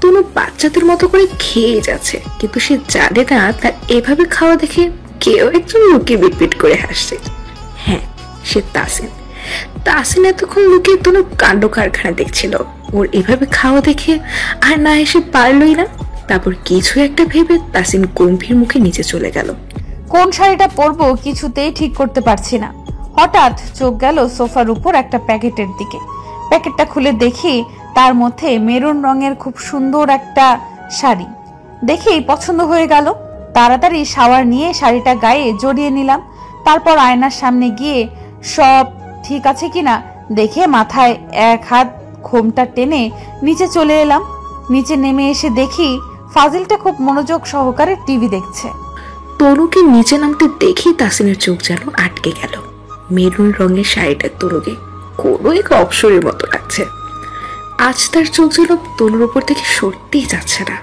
E: তনু বাচ্চাদের মতো করে খেয়ে যাচ্ছে, কিন্তু সে জানে না তার এভাবে খাওয়া দেখে কেউ একজন লুকিয়ে বিটবিট করে হাসছে। হ্যাঁ, সে তাসিন। তাসিন এতক্ষণ লুকিয়ে তনু কাণ্ড কারখানা দেখছিল। ওর এভাবে খাওয়া দেখে আর না এসে পারলই না। তারপর কিছু একটা ভেবে তাসিন গম্ভীর মুখে নিচে চলে গেল।
B: কোন শাড়িটা পরবো কিছুতেই ঠিক করতে পারছি না। হঠাৎ চোখ গেল সোফার উপর একটা প্যাকেটের দিকে। প্যাকেটটা খুলে দেখি তার মধ্যে মেরুন রঙের খুব সুন্দর একটা শাড়ি। দেখেই পছন্দ হয়ে গেল। তাড়াতাড়ি শাওয়ার নিয়ে শাড়িটা গায়ে জড়িয়ে নিলাম। তারপর আয়নার সামনে গিয়ে সব ঠিক আছে কিনা দেখে মাথায় এক হাত ঘোমটা টেনে নিচে চলে এলাম। নিচে নেমে এসে দেখি ফাজিলটা খুব মনোযোগ সহকারে টিভি দেখছে।
E: তনুকে নিচে নামতে দেখি তাসিনের চোখ যেন আটকে গেল। মেরুন রঙের শাড়িটা তনুকে কোনো এক অপসরের মতো লাগছে। আজ তার চোখ যেন তনুর উপর থেকে সরতেই যাচ্ছে না।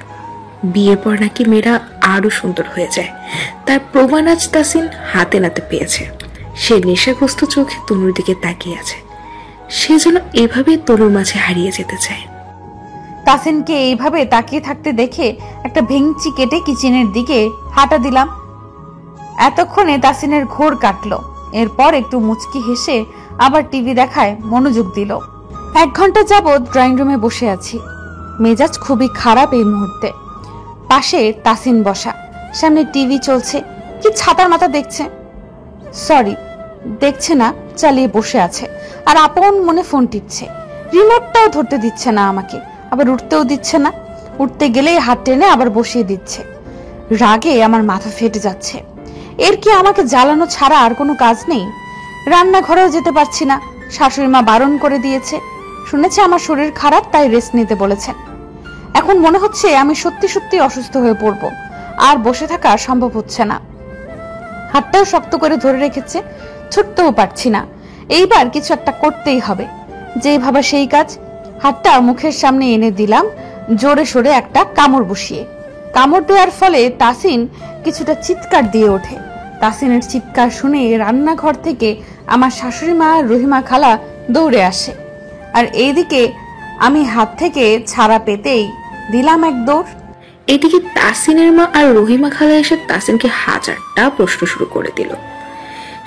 E: বিয়ের পর নাকি মেয়েরা আরো সুন্দর হয়ে যায়, তার প্রমাণ আজ তাসিন হাতে নাতে পেয়েছে। সে নেশাগ্রস্ত চোখে তনুর দিকে তাকিয়ে আছে। সে যেন এভাবে তনুর মাঝে হারিয়ে যেতে চায়।
B: তাসিনকে এইভাবে তাকিয়ে থাকতে দেখে একটা ভেঙচি কেটে কিচেনের দিকে হাঁটা দিলাম। এতক্ষণে তাসিনের ঘোর কাটলো। এরপর একটু মুচকি হেসে আবার টিভি দেখায় মনোযোগ দিল। 1 ঘন্টা যাবৎ ড্রয়িং রুমে বসে আছি। মেজাজ খুবই খারাপ এই মুহূর্তে। পাশে তাসিন বসা, সামনে টিভি চলছে। কি ছাতার মাথা দেখছে, সরি দেখছে না, চালিয়ে বসে আছে আর আপন মনে ফোন টিপছে। রিমোটটাও ধরতে দিচ্ছে না আমাকে, আবার উঠতেও দিচ্ছে না। উঠতে গেলেই হাত টেনে আবার বসিয়ে দিচ্ছে। রাগে আমার মাথা ফেটে যাচ্ছে। এর কি আমাকে জ্বালানো ছাড়া আর কোনো কাজ নেই? রান্নাঘরেও যেতে পারছি না, শাশুড়ি মা বারণ করে দিয়েছে। শুনেছে আমার শরীর খারাপ, তাই রেস্ট নিতে বলেছেন। এখন মনে হচ্ছে আমি সত্যি সত্যি অসুস্থ হয়ে পড়ব, আর বসে থাকা সম্ভব হচ্ছে না। হাতটাও শক্ত করে ধরে রেখেছে, ছুটতেও পারছি না। এইবার কিছু একটা করতেই হবে। যেই ভাবা সেই কাজ। হাতটা মুখের সামনে এনে দিলাম, জোরে সোরে একটা কামড় বসিয়ে। কামড় দেওয়ার ফলে তাসিন কিছুটা চিৎকার দিয়ে ওঠে। তাসিনের চিৎকার শুনে রান্নাঘর থেকে আমার শাশুড়ি মা আর রহিমা খালা দৌড়ে আসে। আর এইদিকে আমি হাত থেকে ছাড়া পেতেই দিলাম এক দৌড়।
E: এদিকে তাসিনের মা আর রহিমা খালা এসে তাসিনকে হাজারটা প্রশ্ন শুরু করে দিল।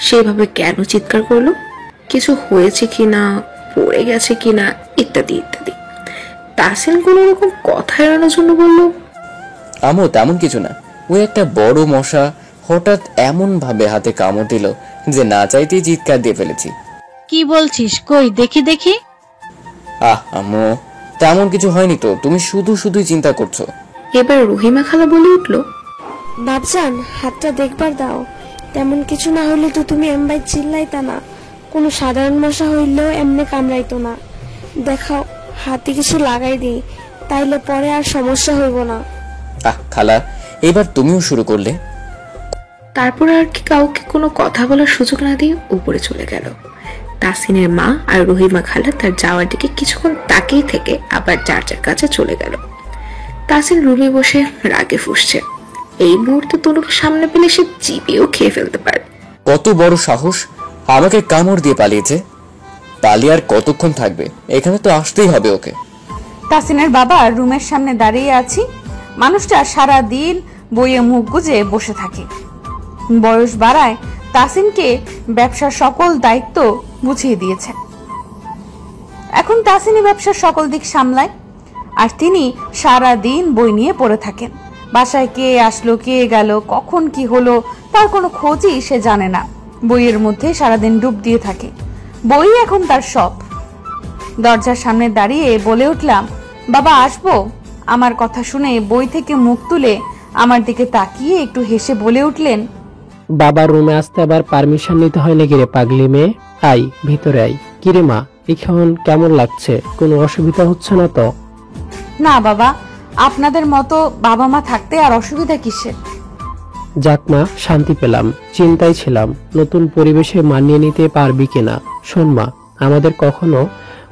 E: সেভাবে কেন চিৎকার করলো, কিছু হয়েছে কিনা, পড়ে গেছে কিনা, ইত্যাদি ইত্যাদি। তাসিন কোনো রকম কথা এড়ানোর জন্য বলল,
C: আমো তেমন কিছু না, ওই একটা বড় মশা হঠাৎ এমন ভাবে হাতে কামড় দিল যে না চাইতেই চিৎকার দিয়ে ফেলেছি।
H: কি বলছিস, কই দেখি দেখি।
C: আম্মু তেমন কিছু হয়নি তো, তুমি শুধু শুধুই চিন্তা করছো।
E: এবার রহিমা খালা বলে উঠল,
I: বাবজান হাতটা দেখবার দাও, তেমন কিছু না হলে তো তুমি এমবাই চিল্লাইতা না। কোনো সাধারণ মশা হইলেও এমনি কামড়াইতো না। দেখাও হাতে কিছু লাগাই দিই, তাইলে পরে আর সমস্যা হইব না।
C: খালা, এবার তুমিও শুরু করলে।
E: তারপর আর কি কাউকে কোনো কথা বলার সুযোগ না দিয়ে উপরে চলে গেল। তাসিনের মা আর রহিমা খালা তার যাওয়ার দিকে কিছুক্ষণ তাকিয়ে থেকে আবার যার যার কাছে চলে গেল। তাসিন রুমে বসে রাগে ফুঁসছে। এই মুহূর্তে তনুকে সামনে পেলে সে চিবিয়েও খেয়ে ফেলতে পারে।
C: কত বড় সাহস, আমাকে কামড় দিয়ে পালিয়েছে। পালিয়ে আর কতক্ষণ থাকবে? এখানে তো আসতেই হবে ওকে।
B: তাসিনের বাবা রুমের সামনে দাঁড়িয়ে আছি। মানুষটা সারা দিন বইয়ে মুখ গুজে বসে থাকে। বয়স বাড়ায় তাসিনকে ব্যবসার সকল দায়িত্ব বুঝিয়ে দিয়েছে। এখন তাসিনই ব্যবসার সকল দিক সামলায়, আর তিনি সারা দিন বই নিয়ে পড়ে থাকেন। বাসায় কে আসলো, কে গেল, কখন কি হলো তার কোনো খোঁজই সে জানে না। বইয়ের মধ্যে সারাদিন ডুব দিয়ে থাকে। বই এখন তার সব। দরজার সামনে দাঁড়িয়ে বলে উঠলাম, বাবা আসবো? আমার কথা শুনে বই থেকে মুখ তুলে আমার দিকে তাকিয়ে একটু হেসে বলে উঠলেন,
J: বাবার রুমে আসতে আবার পারমিশন নিতে হয় নাকি রে পাগলি মেয়ে? আই ভিতরে আই। কিরে মা, এখন কেমন লাগছে? কোনো অসুবিধা হচ্ছে না তো?
B: না বাবা, আপনাদের মতো বাবা মা থাকতে আর অসুবিধা কিসের?
J: যাক মা, শান্তি পেলাম। চিন্তায় ছিলাম নতুন পরিবেশে মানিয়ে নিতে পারবি কিনা। শোন মা, আমাদের কখনো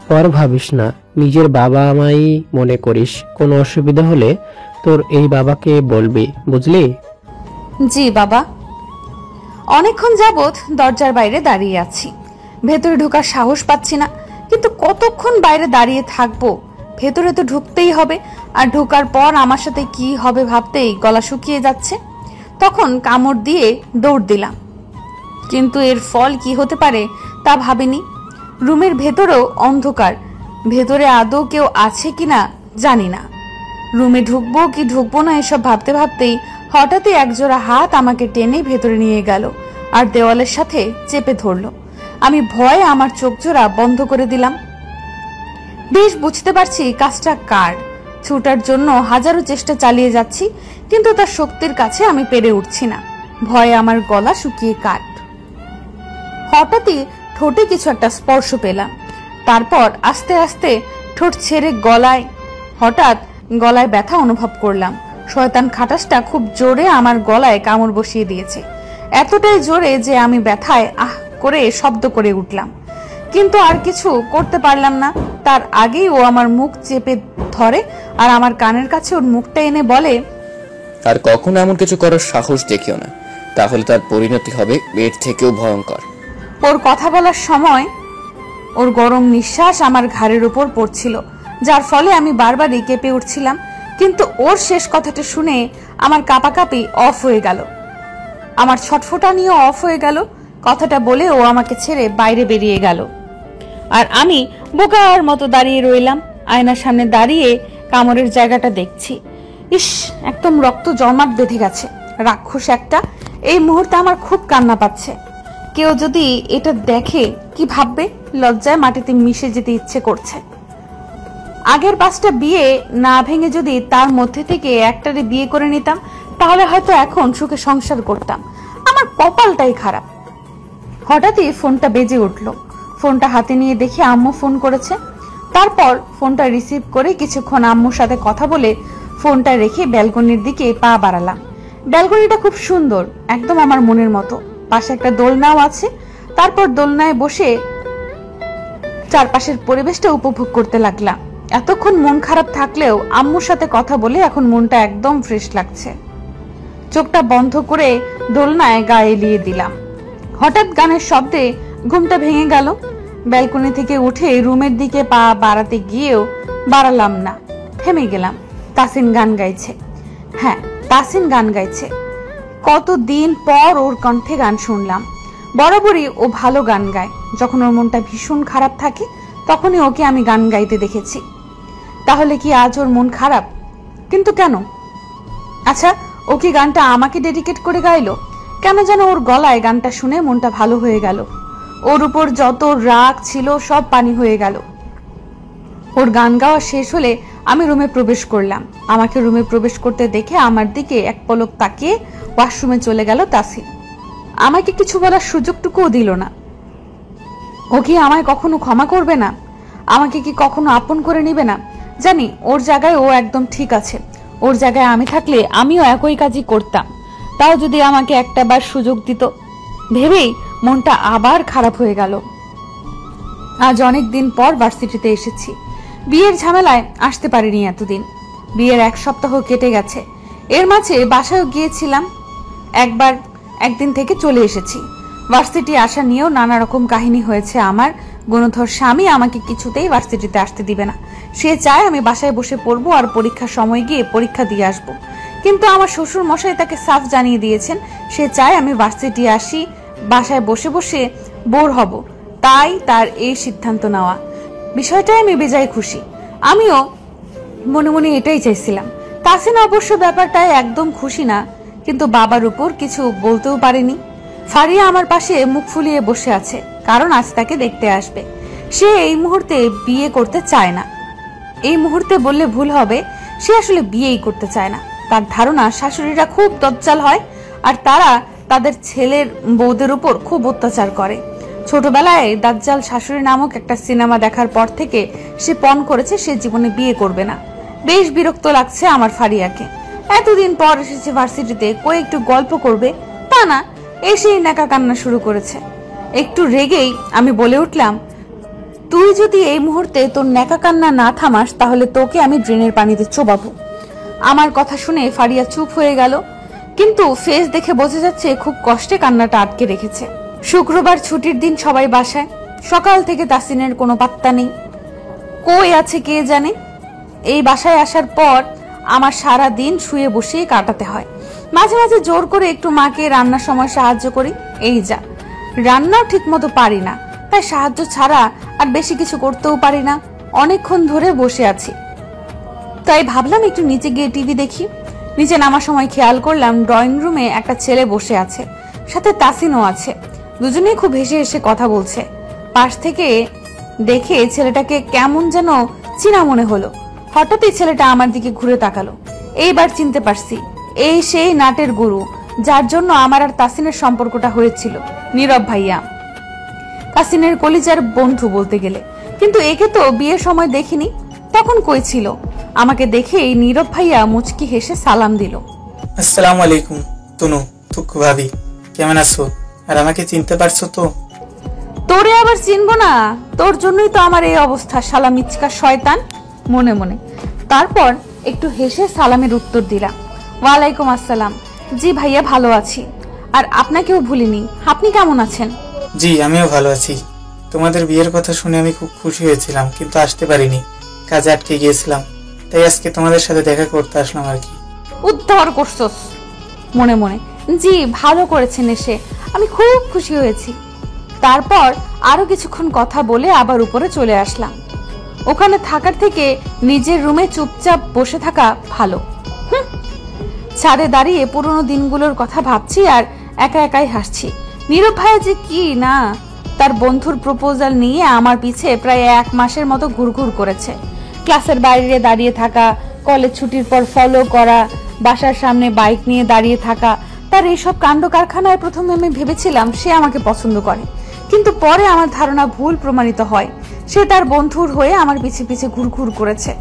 J: পর ভাবিস না, নিজের বাবা মাই মনে করিস। কোনো অসুবিধা হলে তোর এই বাবাকে বলবি, বুঝলি?
B: জি বাবা। অনেকক্ষণ যাবৎ দরজার বাইরে দাঁড়িয়ে আছি। ভেতরে ঢোকার সাহস পাচ্ছি না, কিন্তু কতক্ষণ বাইরে দাঁড়িয়ে থাকবো? ভেতরে তো ঢুকতেই হবে, আর ঢোকার পর আমার সাথে কি হবে ভাবতেই গলা শুকিয়ে যাচ্ছে। তখন কামড় দিয়ে দৌড় দিলাম, কিন্তু এর ফল কি হতে পারে তা ভাবিনি। রুমের ভেতরেও অন্ধকার, ভেতরে আদৌ কেউ আছে কিনা জানি না। রুমে ঢুকবো কি ঢুকবো না এসব ভাবতে ভাবতেই হঠাৎই একজোড়া হাত আমাকে টেনে ভেতরে নিয়ে গেল আর দেওয়ালের সাথে চেপে ধরলো। আমি ভয়ে আমার চোখ জোড়া বন্ধ করে দিলাম। বেশ বুঝতে পারছি কাজটা কার। ছুটার জন্য হাজারো চেষ্টা চালিয়ে যাচ্ছি, কিন্তু তার শক্তির কাছে আমি পেরে উঠছি না। ভয়ে আমার গলা শুকিয়ে কাঠ। হঠাৎই ঠোঁটে কিছু একটা স্পর্শ পেলাম। তারপর আস্তে আস্তে ঠোঁট ছেড়ে হঠাৎ গলায় ব্যথা অনুভব করলাম। শয়তান খাটাসটা খুব জোরে আমার গলায় কামড় বসিয়ে দিয়েছে, এতটাই জোরে যে আমি ব্যথায় আহ করে শব্দ করে উঠলাম, কিন্তু আর কিছু করতে পারলাম না। তার আগেই ও আমার মুখ চেপে ধরে আর আমার কানের কাছে ওর মুখটা এনে বলে,
C: আর কখনো এমন কিছু করার সাহস দেখিও না, তাহলে তার পরিণতি হবে এর থেকেও ভয়ঙ্কর।
B: ওর কথা বলার সময় ওর গরম নিঃশ্বাস আমার ঘাড়ের উপর পড়ছিল, যার ফলে আমি বারবারই কেঁপে উঠছিলাম। কিন্তু ওর শেষ কথাটা শুনে আমার কাঁপাকাঁপি অফ হয়ে গেল, আমার ছটফটানিও অফ হয়ে গেল। কথাটা বলে ও আমাকে ছেড়ে বাইরে বেরিয়ে গেল, আর আমি বোকার মতো দাঁড়িয়ে রইলাম। আয়নার সামনে দাঁড়িয়ে কামড়ের জায়গাটা দেখছি। ইস, একদম রক্ত জমাট বেঁধে গেছে। রাক্ষস একটা। এই মুহূর্তে আমার খুব কান্না পাচ্ছে। কেউ যদি এটা দেখে কি ভাববে? লজ্জায় মাটিতে মিশে যেতে ইচ্ছে করছে। আগের 5টা বিয়ে না ভেঙে যদি তার মধ্যে থেকে একটারে বিয়ে করে নিতাম তাহলে হয়তো এখন সুখে সংসার করতাম। আমার কপালটাই খারাপ। হঠাৎই ফোনটা বেজে উঠলো। ফোনটা হাতে নিয়ে দেখি আম্মু ফোন করেছে। তারপর ফোনটা রিসিভ করে কিছুক্ষণ আম্মুর সাথে কথা বলে ফোনটা রেখে ব্যালকনির দিকে পা বাড়ালাম। ব্যালকনিটা খুব সুন্দর, একদম আমার মনের মতো। পাশে একটা দোলনাও আছে। তারপর দোলনায় বসে চারপাশের পরিবেশটা উপভোগ করতে লাগলাম। এতক্ষণ মন খারাপ থাকলেও আম্মুর সাথে কথা বলে এখন মনটা একদম ফ্রেশ লাগছে। চোখটা বন্ধ করে দোলনায় গা এলিয়ে দিলাম। হঠাৎ গানের শব্দে ঘুমটা ভেঙে গেল। ব্যালকনি থেকে উঠে রুমের দিকে পা বাড়াতে গিয়েও বাড়ালাম না, থেমে গেলাম। তাসিন গান গাইছে। হ্যাঁ, তাসিন গান গাইছে। কতদিন পর ওর কণ্ঠে গান শুনলাম। বরাবরই ও ভালো গান গায়। যখন ওর মনটা ভীষণ খারাপ থাকে তখনই ওকে আমি গান গাইতে দেখেছি। তাহলে কি আজ ওর মন খারাপ? কিন্তু কেন? আচ্ছা, ও কি গানটা আমাকে ডেডিকেট করে গাইলো? কেন যেন ওর গলায় গানটা শুনে মনটা ভালো হয়ে গেল। ওর উপর যত রাগ ছিল সব পানি হয়ে গেল। ওর গান গাওয়া শেষ হলে আমি রুমে প্রবেশ করলাম। আমাকে রুমে প্রবেশ করতে দেখে আমার দিকে এক পলক তাকিয়ে ওয়াশরুমে চলে গেল তাসিন। আমাকে কিছু বলার সুযোগটুকুও দিল না। ও কি আমায় কখনো ক্ষমা করবে না? আমাকে কি কখনো আপন করে নিবে না? জানি ওর জায়গায় ও একদম ঠিক আছে। ওর জায়গায় আমি থাকলে আমিও একই কাজই করতাম। তাও যদি আমাকে একটাবার সুযোগ দিত। ভেবেই মনটা আবার খারাপ হয়ে গেল। আজ অনেক দিন পর ভার্সিটিতে এসেছি। বিয়ের ঝামেলায় আসতে পারিনি এতদিন। বিয়ের 1 সপ্তাহ কেটে গেছে। এর মাঝে বাসায়ও গিয়েছিলাম একবার, একদিন থেকে চলে এসেছি। ভার্সিটি আসা নিয়েও নানা রকম কাহিনী হয়েছে আমার। গুণধর স্বামী আমাকে কিছুতেই ভার্সিটিতে আসতে দিবে না। সে চায় আমি বাসায় বসে পড়বো আর পরীক্ষার সময় গিয়ে পরীক্ষা দিয়ে আসবো। কিন্তু আমার শ্বশুর মশাই তাকে সাফ জানিয়ে দিয়েছেন সে চায় আমি ভার্সিটি আসি, বাসায় বসে বসে বোর হব। তাই তার এই সিদ্ধান্ত নেওয়া। বিষয়টাই আমি বেজায় খুশি। আমিও মনে মনে এটাই চাইছিলাম। তাসিন অবশ্য ব্যাপারটায় একদম খুশি না, কিন্তু বাবার উপর কিছু বলতেও পারেনি। ফারিয়া আমার পাশে মুখ ফুলিয়ে বসে আছে, কারণ আজ তাকে দেখতে আসবে। সে এই মুহূর্তে বিয়ে করতে চায় না। এই মুহূর্তে বললে ভুল হবে, সে আসলে বিয়েই করতে চায় না। তার ধারণা শাশুড়িরা খুব দজ্জাল হয় আর তারা তাদের ছেলের বউদের উপর খুব অত্যাচার করে। ছোটবেলায় দাজ্জাল শাশুড়ি নামক একটা সিনেমা দেখার পর থেকে সে পণ করেছে সে জীবনে বিয়ে করবে না। বেশ বিরক্ত লাগছে আমার ফারিয়াকে। এতদিন পর এসেছে ভার্সিটিতে, কই একটু গল্প করবে তা না, এসেই নাকা কান্না শুরু করেছে। একটু রেগেই আমি বলে উঠলাম, তুই যদি এই মুহূর্তে তোর ন্যাকা কান্না না থামাস তাহলে তোকে আমি ড্রেনের পানিতে চোবাবো। আমার কথা শুনে ফারিয়া চুপ হয়ে গেল, কিন্তু ফেস দেখে বোঝা যাচ্ছে খুব কষ্টে কান্নাটা আটকে রেখেছে। শুক্রবার ছুটির দিন সবাই বাসায়। সকাল থেকে তাসিনের কোনো পাত্তা নেই, কই আছে কে জানে। এই বাসায় আসার পর আমার সারা দিন শুয়ে বসেই কাটাতে হয়। মাঝে মাঝে জোর করে একটু মাকে রান্নার সময় সাহায্য করি, এই যা। রান্নাও ঠিক মতো পারি না, তাই সাহায্য ছাড়া আর বেশি কিছু করতেও পারি না। অনেকক্ষণ ধরে বসে আছি, তাই ভাবলাম একটু নিচে গিয়ে টিভি দেখি। নিচে নামার সময় খেয়াল করলাম ড্রয়িং রুমে একটা ছেলে বসে আছে, সাথে তাসিনও আছে। দুজনেই খুব হেসে হেসে কথা বলছে। পাশ থেকে দেখে ছেলেটাকে কেমন যেন চেনা মনে হলো। হঠাৎই ছেলেটা আমার দিকে ঘুরে তাকালো। এইবার চিনতে পারছি, এই সেই নাটের গুরু যার জন্য আমার আর তাসিনের সম্পর্কটা হয়েছিল, নীরব ভাইয়া। তাসিনের কলিজার বন্ধু বলতে গেলে, কিন্তু একে তো বিয়ের সময় দেখিনি, তখন কই ছিল। আমাকে দেখেই নীরব ভাইয়া মুচকি হেসে সালাম দিল।
K: আসসালামু আলাইকুম তুনু, তুকু ভাবি, কেমন আছো? আর আমাকে চিনতে পারছো তো?
B: তোরে আবার চিনবো না? তোর জন্যই তো আমার এই অবস্থা, শালা মিচকা শয়তান, মনে মনে। তারপর একটু হেসে সালামের উত্তর দিলাম, ওয়ালাইকুম আসসালাম। জি ভাইয়া, ভালো আছি। আর আপনাকেও ভুলিনি। আপনি কেমন আছেন?
K: জি, আমিও ভালো আছি। তোমাদের বিয়ের কথা শুনে আমি খুব খুশি হয়েছিলাম, কিন্তু আসতে পারিনি, কাজে আটকে গিয়েছিলাম। তাই আজকে তোমাদের সাথে দেখা করতে আসলাম আর কি।
B: উদ্ধার করছস, মনে মনে। জি, ভালো করেছেন এসে, আমি খুব খুশি হয়েছি। তারপর আরো কিছুক্ষণ কথা বলে আবার উপরে চলে আসলাম। ওখানে থাকার থেকে নিজের রুমে চুপচাপ বসে থাকা ভালো। ছাদে দাঁড়িয়ে পুরোনো দিনগুলোর কথা ভাবছি আর একা একাই হাসছি। নীরব ভাইয়া যে কি না, তার বন্ধুর প্রপোজাল নিয়ে আমার পিছে প্রায় 1 মাসের মতো ঘুরঘুর করেছে। ক্লাসের বাইরে দাঁড়িয়ে থাকা, কলেজ ছুটির পর ফলো করা, বাসার সামনে বাইক নিয়ে দাঁড়িয়ে থাকা, তার এইসব কাণ্ড কারখানায় প্রথমে আমি ভেবেছিলাম সে আমাকে পছন্দ করে, কিন্তু পরে আমার ধারণা ভুল প্রমাণিত হয়। সে তার বন্ধুর হয়ে আমার পিছে পিছে ঘুরঘুর করেছে।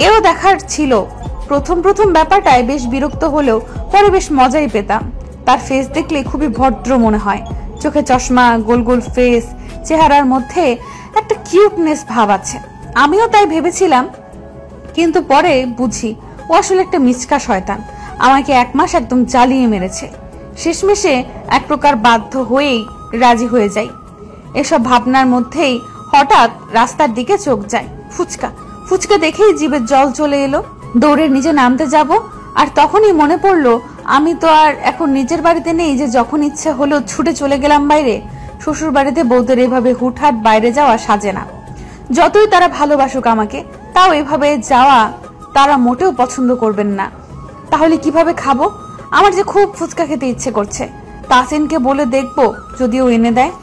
B: এও দেখার ছিল। প্রথম প্রথম ব্যাপারটায় বেশ বিরক্ত হলেও পরে বেশ মজাই পেতাম। তার ফেস দেখলে খুবই ভদ্র মনে হয়, চোখে চশমা, গোল গোল ফেস, চেহারার মধ্যে একটা কিউটনেস ভাব আছে। আমিও তাই ভেবেছিলাম, কিন্তু পরে বুঝি ও আসলে একটা মিচকা শয়তান, আমাকে 1 মাস একদম জ্বালিয়ে মেরেছে। শেষমেশে এক প্রকার বাধ্য হয়েই রাজি হয়ে যাই। এসব ভাবনার মধ্যেই হঠাৎ রাস্তার দিকে চোখ যায়। ফুচকা ফুচকা দেখেই জিভে জল চলে এলো। দৌড়ে নিচে নামতে যাব, আর তখনই মনে পড়লো আমি তো আর এখন নিজের বাড়িতে নেই যে যখন ইচ্ছে হলো ছুটে চলে গেলাম বাইরে। শ্বশুর বাড়িতে বউদের এভাবে হুটহাট বাইরে যাওয়া সাজে না। যতই তারা ভালোবাসুক আমাকে, তাও এভাবে যাওয়া তারা মোটেও পছন্দ করবেন না। তাহলে কিভাবে খাবো? আমার যে খুব ফুচকা খেতে ইচ্ছে করছে। তাসিনকে বলে দেখবো যদিও এনে দেয়।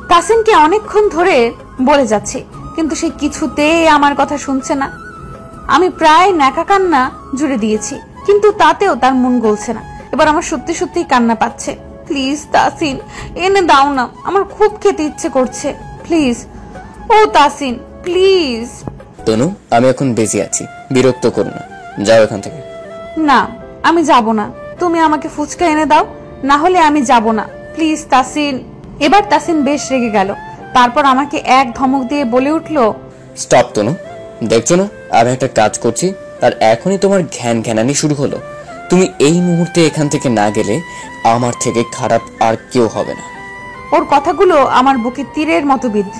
B: তাসিনকে অনেকক্ষণ ধরে বলে যাচ্ছে, কিন্তু সে কিছুতেই আমার কথা শুনছে না। আমি প্রায় ন্যাকা কান্না জুড়ে দিয়েছি, কিন্তু তাতেও তার মন গলছে না। এবার আমার সত্যি সত্যি কান্না পাচ্ছে। প্লিজ তাসিন, এনে দাও না, আমার খুব খেতে ইচ্ছে করছে, প্লিজ। ও তাসিন, প্লিজ।
C: তনু, আমি এখন বিজি আছি, বিরক্ত করো না, যাও এখান থেকে।
B: না, আমি যাব না। তুমি আমাকে ফুচকা এনে দাও, না হলে আমি যাব না, প্লিজ তাসিন। এবার তাসিন বেশ রেগে গেল। তারপর আমাকে এক ধমক দিয়ে বলে উঠলো,
C: স্টপ তনু, দেখছো না আমি একটা কাজ করছি, আর এখনই তোমার ঘ্যানানি শুরু হলো। তুমি এই মুহূর্তে এখান থেকে না গেলে আমার থেকে খারাপ আর কেউ হবে না।
B: ওর কথাগুলো আমার বুকে তীরের মতো বিঁধল।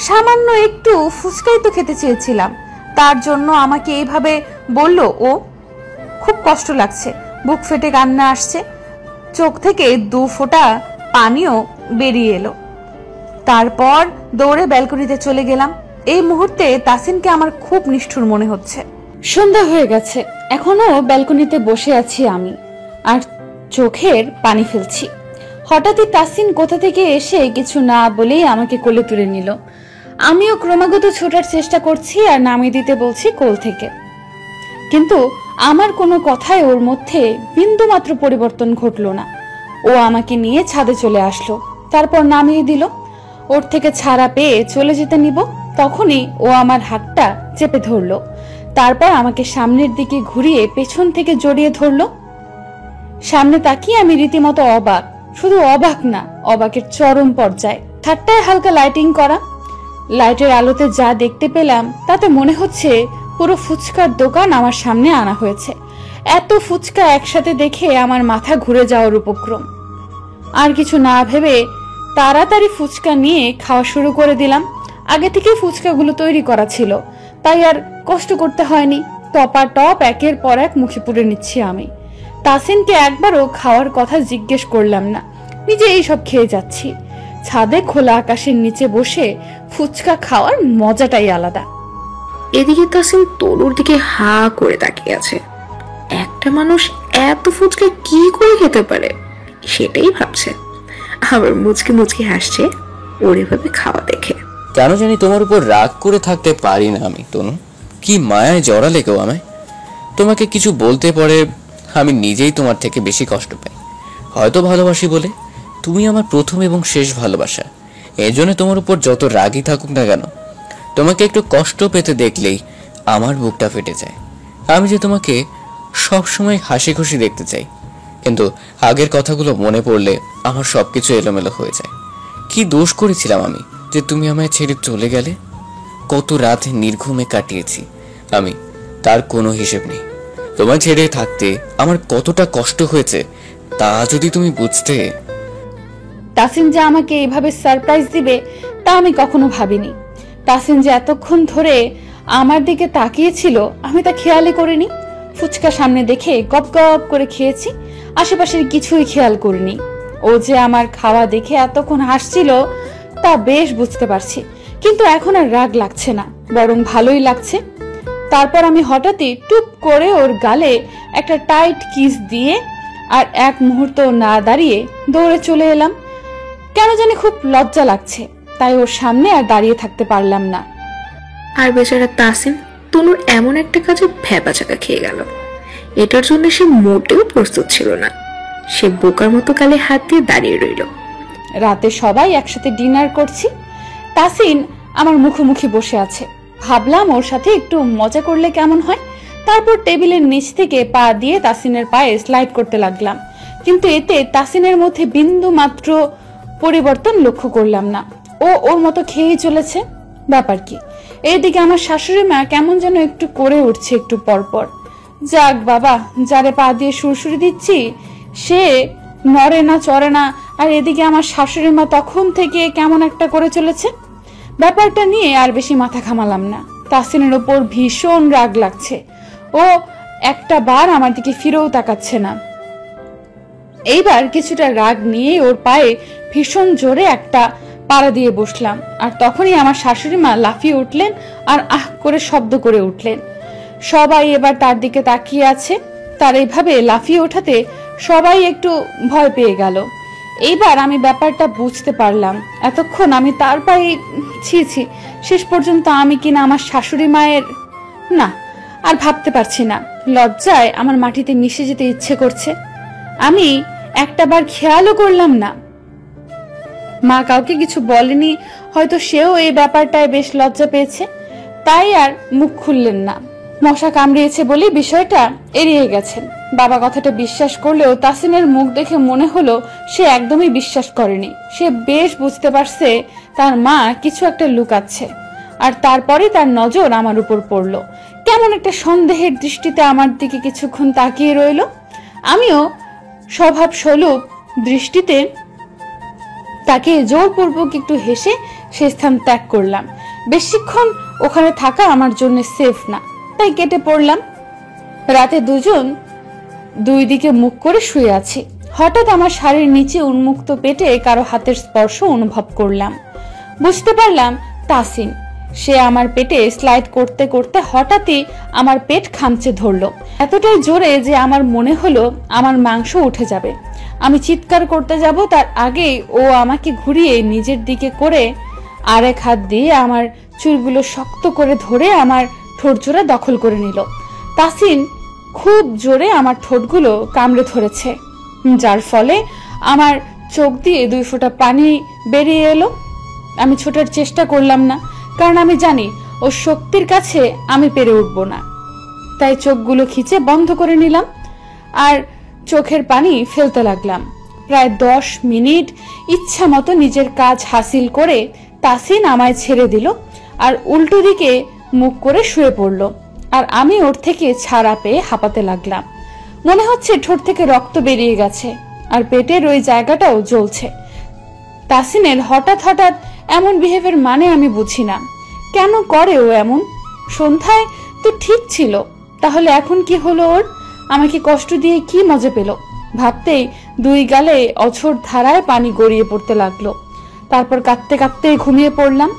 B: সামান্য একটু ফুচকাই তো খেতে চেয়েছিলাম, তার জন্য আমাকে এইভাবে বলল ও। খুব কষ্ট লাগছে, বুক ফেটে কান্না আসছে, চোখ থেকে 2 ফোঁটা পানিও বেরিয়ে এলো। তারপর দৌড়ে ব্যালকনিতে চলে গেলাম। এই মুহূর্তে তাসিনকে আমার খুব নিষ্ঠুর মনে হচ্ছে। সন্ধ্যা হয়ে গেছে, এখনো ব্যালকনিতে বসে আছি আমি, আর চোখের পানি ফেলছি। হঠাৎই তাসিন কোথা থেকে এসে কিছু না বলেই আমাকে কোলে তুলে নিল। আমিও ক্রমাগত ছোটার চেষ্টা করছি আর নামিয়ে দিতে বলছি কোল থেকে, কিন্তু আমার কোনো কথায় ওর মধ্যে বিন্দু মাত্র পরিবর্তন ঘটলো না। ও আমাকে নিয়ে ছাদে চলে আসলো, তারপর নামিয়ে দিল। ওর থেকে ছাড়া পেয়ে চলে যেতে নিব, তখনই ও আমার হাতটা চেপে ধরলো। তারপর আমাকে সামনের দিকে ঘুরিয়ে পেছন থেকে জড়িয়ে ধরলো। সামনে তাকিয়ে আমি রীতিমতো অবাক, শুধু অবাক না, অবাকের চরম পর্যায়ে। ছাদটায় হালকা লাইটিং করা, লাইটের আলোতে যা দেখতে পেলাম তাতে মনে হচ্ছে পুরো ফুচকার দোকান আমার সামনে আনা হয়েছে। এত ফুচকা একসাথে দেখে আমার মাথা ঘুরে যাওয়ার উপক্রম। আর কিছু না ভেবে তাড়াতাড়ি ফুচকা নিয়ে খাওয়া শুরু করে দিলাম। আগে থেকে ফুচকাগুলো তৈরি করা ছিল, তাই আর কষ্ট করতে হয়নি। টপাটপ একের পর এক মুখে পুরে নিচ্ছি আমি। তাসিনকে একবারও খাওয়ার কথা জিজ্ঞেস করলাম না, নিজে এইসব খেয়ে যাচ্ছি। ছাদে খোলা আকাশের নিচে বসে ফুচকা খাওয়ার মজাটাই আলাদা।
E: এদিকে তাসিন তনুর দিকে হা করে তাকিয়ে আছে। একটা মানুষ এত ফুচকা কি করে খেতে পারে সেটাই ভাবছে, আবার মুচকি মুচকি হাসছে ওর এভাবে খাওয়া দেখে।
C: কেন জানি তোমার উপর রাগ করে থাকতে পারি না আমি তনু। কি মায়ায় জড়ালে কেউ আমায়। তোমাকে কিছু বলতে পরে আমি নিজেই তোমার থেকে বেশি কষ্ট পাই, হয়তো ভালোবাসি বলে। তুমি আমার প্রথম এবং শেষ ভালোবাসা, এই জন্য তোমার উপর যত রাগই থাকুক না কেন, তোমাকে একটু কষ্ট পেতে দেখলেই আমার বুকটা ফেটে যায়। আমি যে তোমাকে সবসময় হাসি খুশি দেখতে চাই, কিন্তু আগের কথাগুলো মনে পড়লে আমার সবকিছু এলোমেলো হয়ে যায়। কি দোষ করেছিলাম আমি যে তুমি আমায় ছেড়ে চলে গেলে? কত রাত নির্ঘুমে কাটিয়েছি আমি, তার কোনো হিসেব নেই। তোমায় ছেড়ে থাকতে আমার কতটা কষ্ট হয়েছে তা যদি তুমি বুঝতে।
B: তাসিন যে আমাকে এইভাবে সারপ্রাইজ দিবে তা আমি কখনো ভাবিনি। তাসিন যে এতক্ষণ ধরে আমার দিকে তাকিয়েছিল আমি তা খেয়ালই করিনি। ফুচকা সামনে দেখে গপ গপ করে খেয়েছি, আশেপাশের কিছুই খেয়াল করিনি। ও যে আমার খাওয়া দেখে এতক্ষণ হাসছিল তা বেশ বুঝতে পারছি, কিন্তু এখন আর রাগ লাগছে না, বরং ভালোই লাগছে। তারপর আমি হঠাৎই টুপ করে ওর গালে একটা টাইট কিস দিয়ে আর এক মুহূর্ত না দাঁড়িয়ে দৌড়ে চলে এলাম। কেন জানি খুব লজ্জা লাগছে, তাই ওর সামনে আর দাঁড়িয়ে থাকতে পারলাম না।
E: আর বেচারা তাসিন তনুর এমন একটা কাজে ভ্যাবাচাকা খেয়ে গেল। এটার জন্য সে মোটেও প্রস্তুত ছিল না। সে বোকার মতো গালে হাত দিয়ে দাঁড়িয়ে রইল।
B: রাতে সবাই একসাথে ডিনার করছি, তাসিন আমার মুখোমুখি বসে আছে। ভাবলাম ওর সাথে একটু মজা করলে কেমন হয়। তারপর টেবিলের নিচ থেকে পা দিয়ে তাসিনের পায়ে স্লাইড করতে লাগলাম, কিন্তু এতে তাসিনের মধ্যে বিন্দু মাত্র পরিবর্তন লক্ষ্য করলাম না। ও ওর মতো খেয়েই চলেছে। ব্যাপার কি? এইদিকে আমার শাশুড়ি মা কেমন যেন একটু করে উঠছে একটু পরপর। যাক বাবা, যারে পা দিয়ে সুরসুরি দিচ্ছি সে নড়ে না চড়ে না, আর এদিকে আমার শাশুড়ি মা তখন থেকে কেমন একটা করে চলেছে। ব্যাপারটা নিয়ে আর বেশি মাথা ঘামালাম না। তাসিনের ওপর ভীষণ রাগ লাগছে। ও একটা বার আমার দিকে ফিরেও তাকাচ্ছে না। এইবার কিছুটা রাগ নিয়ে ওর পায়ে ভীষণ জোরে একটা পাড়া দিয়ে বসলাম, আর তখনই আমার শাশুড়ি মা লাফিয়ে উঠলেন আর আহ করে শব্দ করে উঠলেন। সবাই এবার তার দিকে তাকিয়ে আছে। তার এইভাবে লাফিয়ে ওঠাতে সবাই একটু ভয় পেয়ে গেল। এইবার আমি ব্যাপারটা বুঝতে পারলাম। এতক্ষণ আমি তার পায়ে ছিছি, শেষ পর্যন্ত আমি কিনা আমার শাশুড়ি মায়ের। না, আর ভাবতে পারছি না। লজ্জায় আমার মাটিতে মিশে যেতে ইচ্ছে করছে। আমি একটা বার খেয়ালও করলাম না। মা কাউকে কিছু বলেনি, হয়তো সেও এই ব্যাপারটায় বেশ লজ্জা পেয়েছে, তাই আর মুখ খুললেন না। মশা কামড়িয়েছে বলে বিষয়টা এড়িয়ে গেছেন। বাবা কথাটা বিশ্বাস করলেও তাসিনের মুখ দেখে মনে হলো সে একদমই বিশ্বাস করেনি। সে বেশ বুঝতে পারছে তার মা কিছু একটা লুকাচ্ছে। আর তারপরে তার নজর আমার উপর পড়লো। কেমন একটা সন্দেহের দৃষ্টিতে আমার দিকে কিছুক্ষণ তাকিয়ে রইল। আমিও স্বভাব স্বরূপ দৃষ্টিতে তাকে জোরপূর্বক একটু হেসে সে স্থান ত্যাগ করলাম। বেশিক্ষণ ওখানে থাকা আমার জন্য সেফ না, তাই কেটে পড়লাম। রাতে দুজন দুই দিকে মুখ করে শুয়ে আছি। হঠাৎ আমার শাড়ির নিচে উন্মুক্ত পেটে কারো হাতের স্পর্শ অনুভব করলাম। বুঝতে পারলাম তাসিন। সে আমার পেটে স্লাইড করতে করতে হঠাৎই আমার পেট খামচে ধরলো, এতটাই জোরে যে আমার মনে হলো আমার মাংস উঠে যাবে। আমি চিৎকার করতে যাব তার আগেই ও আমাকে ঘুরিয়ে নিজের দিকে করে আরেক হাত দিয়ে আমার চুলগুলো শক্ত করে ধরে আমার ঠোঁটজোড়া দখল করে নিল। তাসিন খুব জোরে আমার ঠোঁটগুলো কামড়ে ধরেছে, যার ফলে আমার চোখ দিয়ে 2 ফোঁটা পানি বেরিয়ে এলো। আমি ছোটার চেষ্টা করলাম না, কারণ আমি জানি ও শক্তির কাছে আমি পেরে উঠবো না। তাই চোখগুলো খিচে বন্ধ করে নিলাম আর চোখের পানি ফেলতে লাগলাম। প্রায় 10 মিনিট ইচ্ছা মতো নিজের কাজ হাসিল করে তাসিন আমায় ছেড়ে দিল আর উল্টো দিকে মুখ করে শুয়ে পড়ল। আর আমি ওর থেকে ছাড়া পেয়ে হাঁপাতে লাগলাম। মনে হচ্ছে ঠোঁট থেকে রক্ত বেরিয়ে গেছে আর পেটের ওই জায়গাটাও জ্বলছে। তাসিনের হঠাৎ হঠাৎ এমন বিহেভের মানে আমি বুঝি না। কেন করে ও এমন? সন্ধ্যায় তো ঠিক ছিল, তাহলে এখন কি হলো ওর? আমাকে কষ্ট দিয়ে কি মজা পেল? ভাবতেই 2 গালে অঝোর ধারায় পানি গড়িয়ে পড়তে লাগলো। তারপর কাঁদতে কাঁদতে ঘুমিয়ে পড়লাম।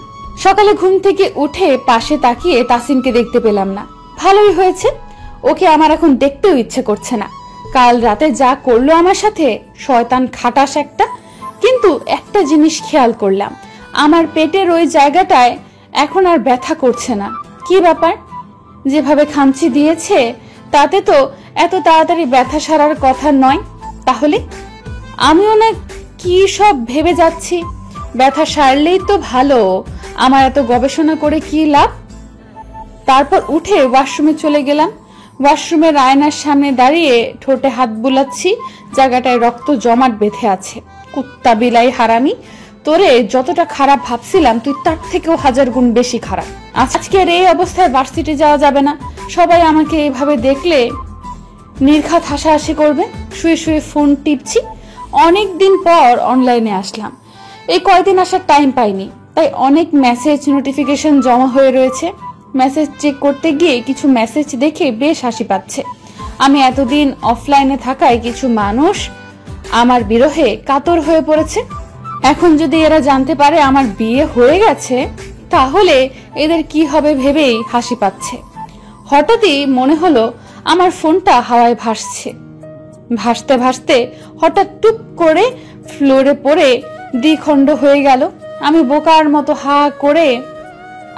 B: সকালে ঘুম থেকে উঠে পাশে তাকিয়ে তাসিনকে দেখতে পেলাম না। ভালোই হয়েছে, ওকে আমার এখন দেখতেও ইচ্ছে করছে না। কাল রাতে যা করলো আমার সাথে, শয়তান খাটাস একটা। কিন্তু একটা জিনিস খেয়াল করলাম, আমার পেটের ওই জায়গাটায় এখন আর ব্যথা করছে না। কি ব্যাপার? যেভাবে খামচি দিয়েছে তাতে তো এত তাড়াতাড়ি ব্যথা সারার কথা নয়। তাহলে আমিও না কি সব ভেবে যাচ্ছি। ব্যথা সারলেই তো ভালো, আমার এত গবেষণা করে কি লাভ? তারপর উঠে ওয়াশরুমে চলে গেলাম। ওয়াশরুমের আয়নার সামনে দাঁড়িয়ে ঠোঁটে হাত বুলাচ্ছি, জায়গাটায় রক্ত জমাট বেঁধে আছে। কুত্তা বিলাই হারামি, তোরে যতটা খারাপ ভাবছিলাম তুই তার থেকেও 1000 গুণ বেশি খারাপ। আজকের এই অবস্থায় ভার্সিটি যাওয়া যাবে না। সবাই আমাকে এইভাবে দেখলে নির্ঘাত হাসাহাসি করবে। শুয়ে শুয়ে ফোন টিপছি। অনেক দিন পর অনলাইনে আসলাম। এই কয়দিন আসার টাইম পাইনি, তাই অনেক মেসেজ নোটিফিকেশন জমা হয়ে রয়েছে। মেসেজ চেক করতে গিয়ে কিছু মেসেজ দেখে বেশ হাসি পাচ্ছে। আমি এতদিন অফলাইনে থাকায় কিছু মানুষ আমার বিরহে কাতর হয়ে পড়েছে। এখন যদি এরা জানতে পারে আমার বিয়ে হয়ে গেছে, তাহলে এদের কি হবে ভেবেই হাসি পাচ্ছে। হঠাৎই মনে হলো আমার ফোনটা হাওয়ায় ভাসছে। ভাসতে ভাসতে হঠাৎ টুপ করে ফ্লোরে পড়ে দ্বিখণ্ড হয়ে গেল। আমি বোকার মতো হা করে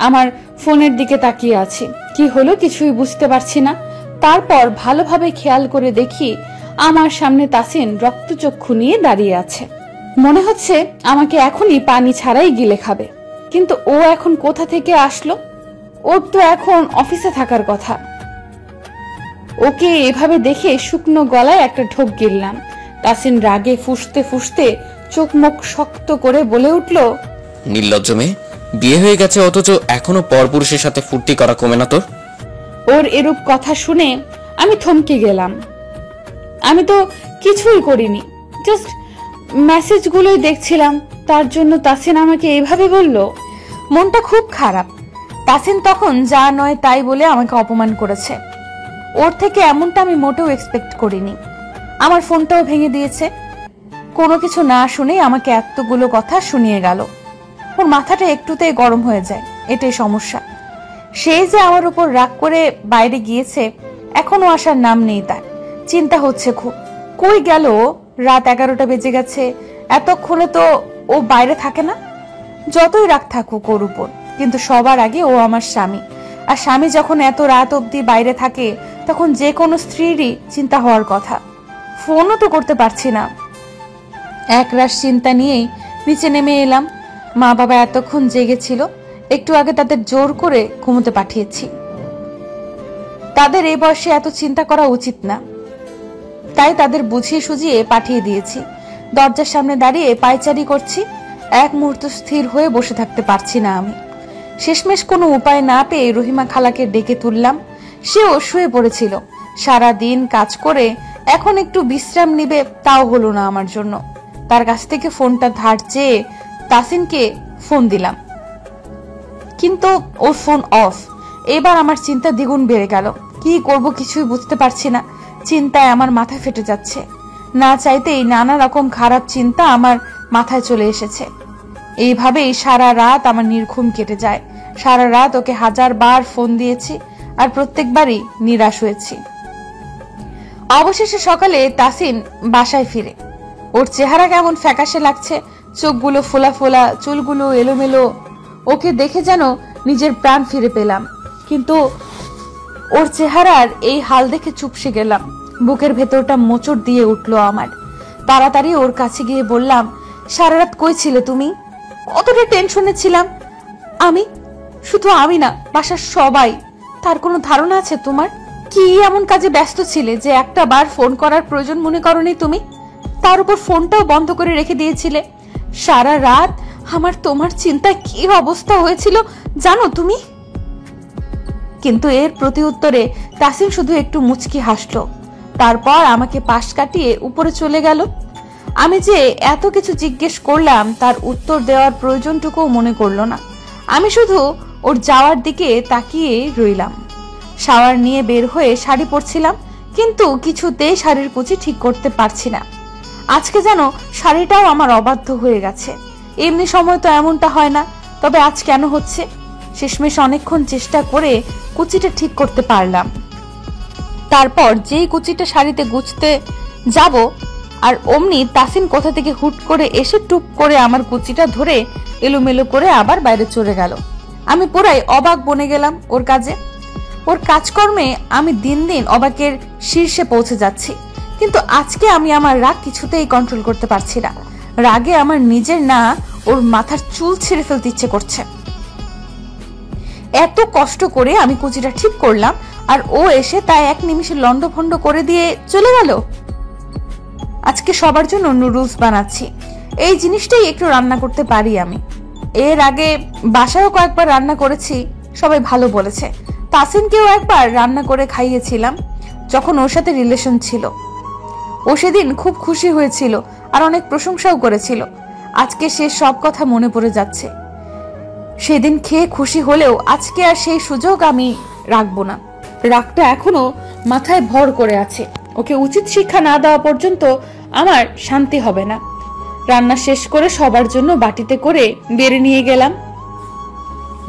B: আমার ফোনের দিকে তাকিয়ে আছি। কি হলো কিছুই বুঝতে পারছি না। তারপর ভালোভাবে খেয়াল করে দেখি আমার সামনে তাসিন রক্তচক্ষু নিয়ে দাঁড়িয়ে আছে। মনে হচ্ছে আমাকে এখনই পানি ছাড়াই গিলে খাবে। কিন্তু ও এখন কোথা থেকে আসলো? ওর তো এখন অফিসে থাকার কথা। ওকে এভাবে দেখে শুকনো গলায় একটা ঢোক গিললাম। তাসিন রাগে ফুঁসতে ফুঁসতে চোখ মুখ শক্ত করে বলে উঠল,
C: নির্লজ্জ মেয়ে, বিয়ে হয়ে গেছে অথচ এখনো পরপুরুষের সাথে ফুর্তি করা কমে না তোর?
B: ওর এরূপ কথা শুনে আমি থমকে গেলাম। আমি তো কিছুই করিনি, জাস্ট মেসেজগুলোই দেখছিলাম। তার জন্য তাসিন আমাকে এইভাবে বলল। মনটা খুব খারাপ। তাসিন তখন যা নয় তাই বলে আমাকে অপমান করেছে। ওর থেকে এমনটা আমি মোটেও এক্সপেক্ট করিনি। আমার ফোনটাও ভেঙে দিয়েছে। কোনো কিছু না শুনে আমাকে এতগুলো কথা শুনিয়ে গেল। ওর মাথাটা একটুতেই গরম হয়ে যায়, এটাই সমস্যা। সে যে আমার উপর রাগ করে বাইরে গিয়েছে, এখনো আসার নাম নেই তার। চিন্তা হচ্ছে খুব। কই গেল? রাত 11টা বেজে গেছে, এতক্ষণে তো ও বাইরে থাকে না। যতই রাগ থাকুক ওর উপর, কিন্তু সবার আগে ও আমার স্বামী। আর স্বামী যখন এত রাত অবধি বাইরে থাকে, তখন যে কোনো স্ত্রীরই চিন্তা হওয়ার কথা। ফোনও তো করতে পারছি না। একরাশ চিন্তা নিয়েই নিচে নেমে এলাম। মা বাবা এতক্ষণ জেগেছিল, একটু আগে তাদের জোর করে ঘুমোতে পাঠিয়েছি। তাদের এই বয়সে এত চিন্তা করা উচিত না, তাই তাদের বুঝিয়ে সুঝিয়ে পাঠিয়ে দিয়েছি। দরজার সামনে দাঁড়িয়ে পায়চারি করছি। এক মুহূর্ত স্থির হয়ে বসে থাকতে পারছি না আমি। শেষমেশ কোনো উপায় না পেয়ে রহিমা খালাকে ডেকে তুললাম। সেও শুয়ে পড়েছিল। সারা দিন কাজ করে এখন একটু বিশ্রাম নিবে, তাও হলো না আমার জন্য। তার কাছ থেকে ফোনটা ধার চেয়ে তাসিনকে ফোন দিলাম, কিন্তু ওর ফোন অফ। এবার আমার চিন্তা দ্বিগুণ বেড়ে গেল। কি করব কিছুই বুঝতে পারছি না। চিন্তায় আমার মাথা ফেটে যাচ্ছে। না চাইতেই নানা রকম খারাপ চিন্তা আমার মাথায় চলে এসেছে। এইভাবেই সারা রাত আমার নির্ঘুম কেটে যায়। সারা রাত ওকে 1000 বার ফোন দিয়েছি, আর প্রত্যেকবারই নিরাশ হয়েছি। অবশেষে সকালে তাসিন বাসায় ফিরে। ওর চেহারা কেমন ফ্যাকাশে লাগছে, চোখগুলো ফোলা ফোলা, চুলগুলো এলোমেলো। ওকে দেখে যেন নিজের প্রাণ ফিরে পেলাম। কিন্তু ওর চেহারার এই হাল দেখে চুপসে গেলাম। বুকের ভেতরটা মোচড় দিয়ে উঠলো আমার। তাড়াতাড়ি ওর কাছে গিয়ে বললাম, সারা রাত কই ছিলে তুমি? কতটা টেনশনে ছিলাম আমি। শুধু আমি না, বাসার সবাই। তার কোনো ধারণা আছে তোমার? কি এমন কাজে ব্যস্ত ছিলে যে একটা বার ফোন করার প্রয়োজন মনে করনি তুমি? তার উপর ফোনটাও বন্ধ করে রেখে দিয়েছিলে। সারা রাত আমার তোমার চিন্তায় কি অবস্থা হয়েছিল জানো তুমি? কিন্তু এর প্রতি উত্তরে তাসিন শুধু একটু মুচকি হাসলো। তারপর আমাকে পাশ কাটিয়ে উপরে চলে গেল। আমি যে এত কিছু জিজ্ঞেস করলাম তার উত্তর দেওয়ার প্রয়োজনটুকু মনে করলো না। আমি শুধু ওর যাওয়ার দিকে তাকিয়ে রইলাম। শাওয়ার নিয়ে বের হয়ে শাড়ি পরছিলাম, কিন্তু কিছুতেই শাড়ির কুচি ঠিক করতে পারছি না। আজকে যেন শাড়িটাও আমার অবাধ্য হয়ে গেছে। এমনি সময় তো এমনটা হয় না, তবে আজ কেন হচ্ছে? শেষমেশ অনেকক্ষণ চেষ্টা করে কুচিটা ঠিক করতে পারলাম। তারপর যেই কুচিটা শাড়িতে গুছতে যাব, আর অমনি তাসিন কোথা থেকে হুট করে এসে টুপ করে আমার কুচিটা ধরে এলোমেলো করে আবার বাইরে চলে গেল। আমি পুরাই অবাক বনে গেলাম ওর কাজে। ওর কাজকর্মে আমি দিন দিন অবাকের শীর্ষে পৌঁছে যাচ্ছি। কিন্তু আজকে আমি আমার রাগ কিছুতেই কন্ট্রোল করতে পারছি না। রাগে আমার নিজের না, ওর মাথার চুল ছিঁড়ে ফেলতে ইচ্ছে করছে। এত কষ্ট করে আমি কুচিটা ঠিক করলাম, আর ও এসে তাই এক নিমিষে লন্ডভন্ড করে দিয়ে চলে গেল। আজকে সবার জন্য নুডলস বানাচ্ছি। এই জিনিসটাই একটু রান্না করতে পারি আমি। এর আগে বাসায়ও কয়েকবার রান্না করেছি, সবাই ভালো বলেছে। তাসিনকেও একবার রান্না করে খাইয়েছিলাম যখন ওর সাথে রিলেশন ছিল। ও সেদিন খুব খুশি হয়েছিল আর অনেক প্রশংসাও করেছিল। আজকে সে সব কথা মনে পড়ে যাচ্ছে। সেদিন খেয়ে খুশি হলেও আজকে আর সেই সুযোগ আমি রাখবো না। রাগটা এখনো মাথায় ভর করে আছে। ওকে উচিত শিক্ষা না দেওয়া পর্যন্ত আমার শান্তি হবে না। রান্না শেষ করে সবার জন্য বাটিতে করে বেড়ে নিয়ে গেলাম।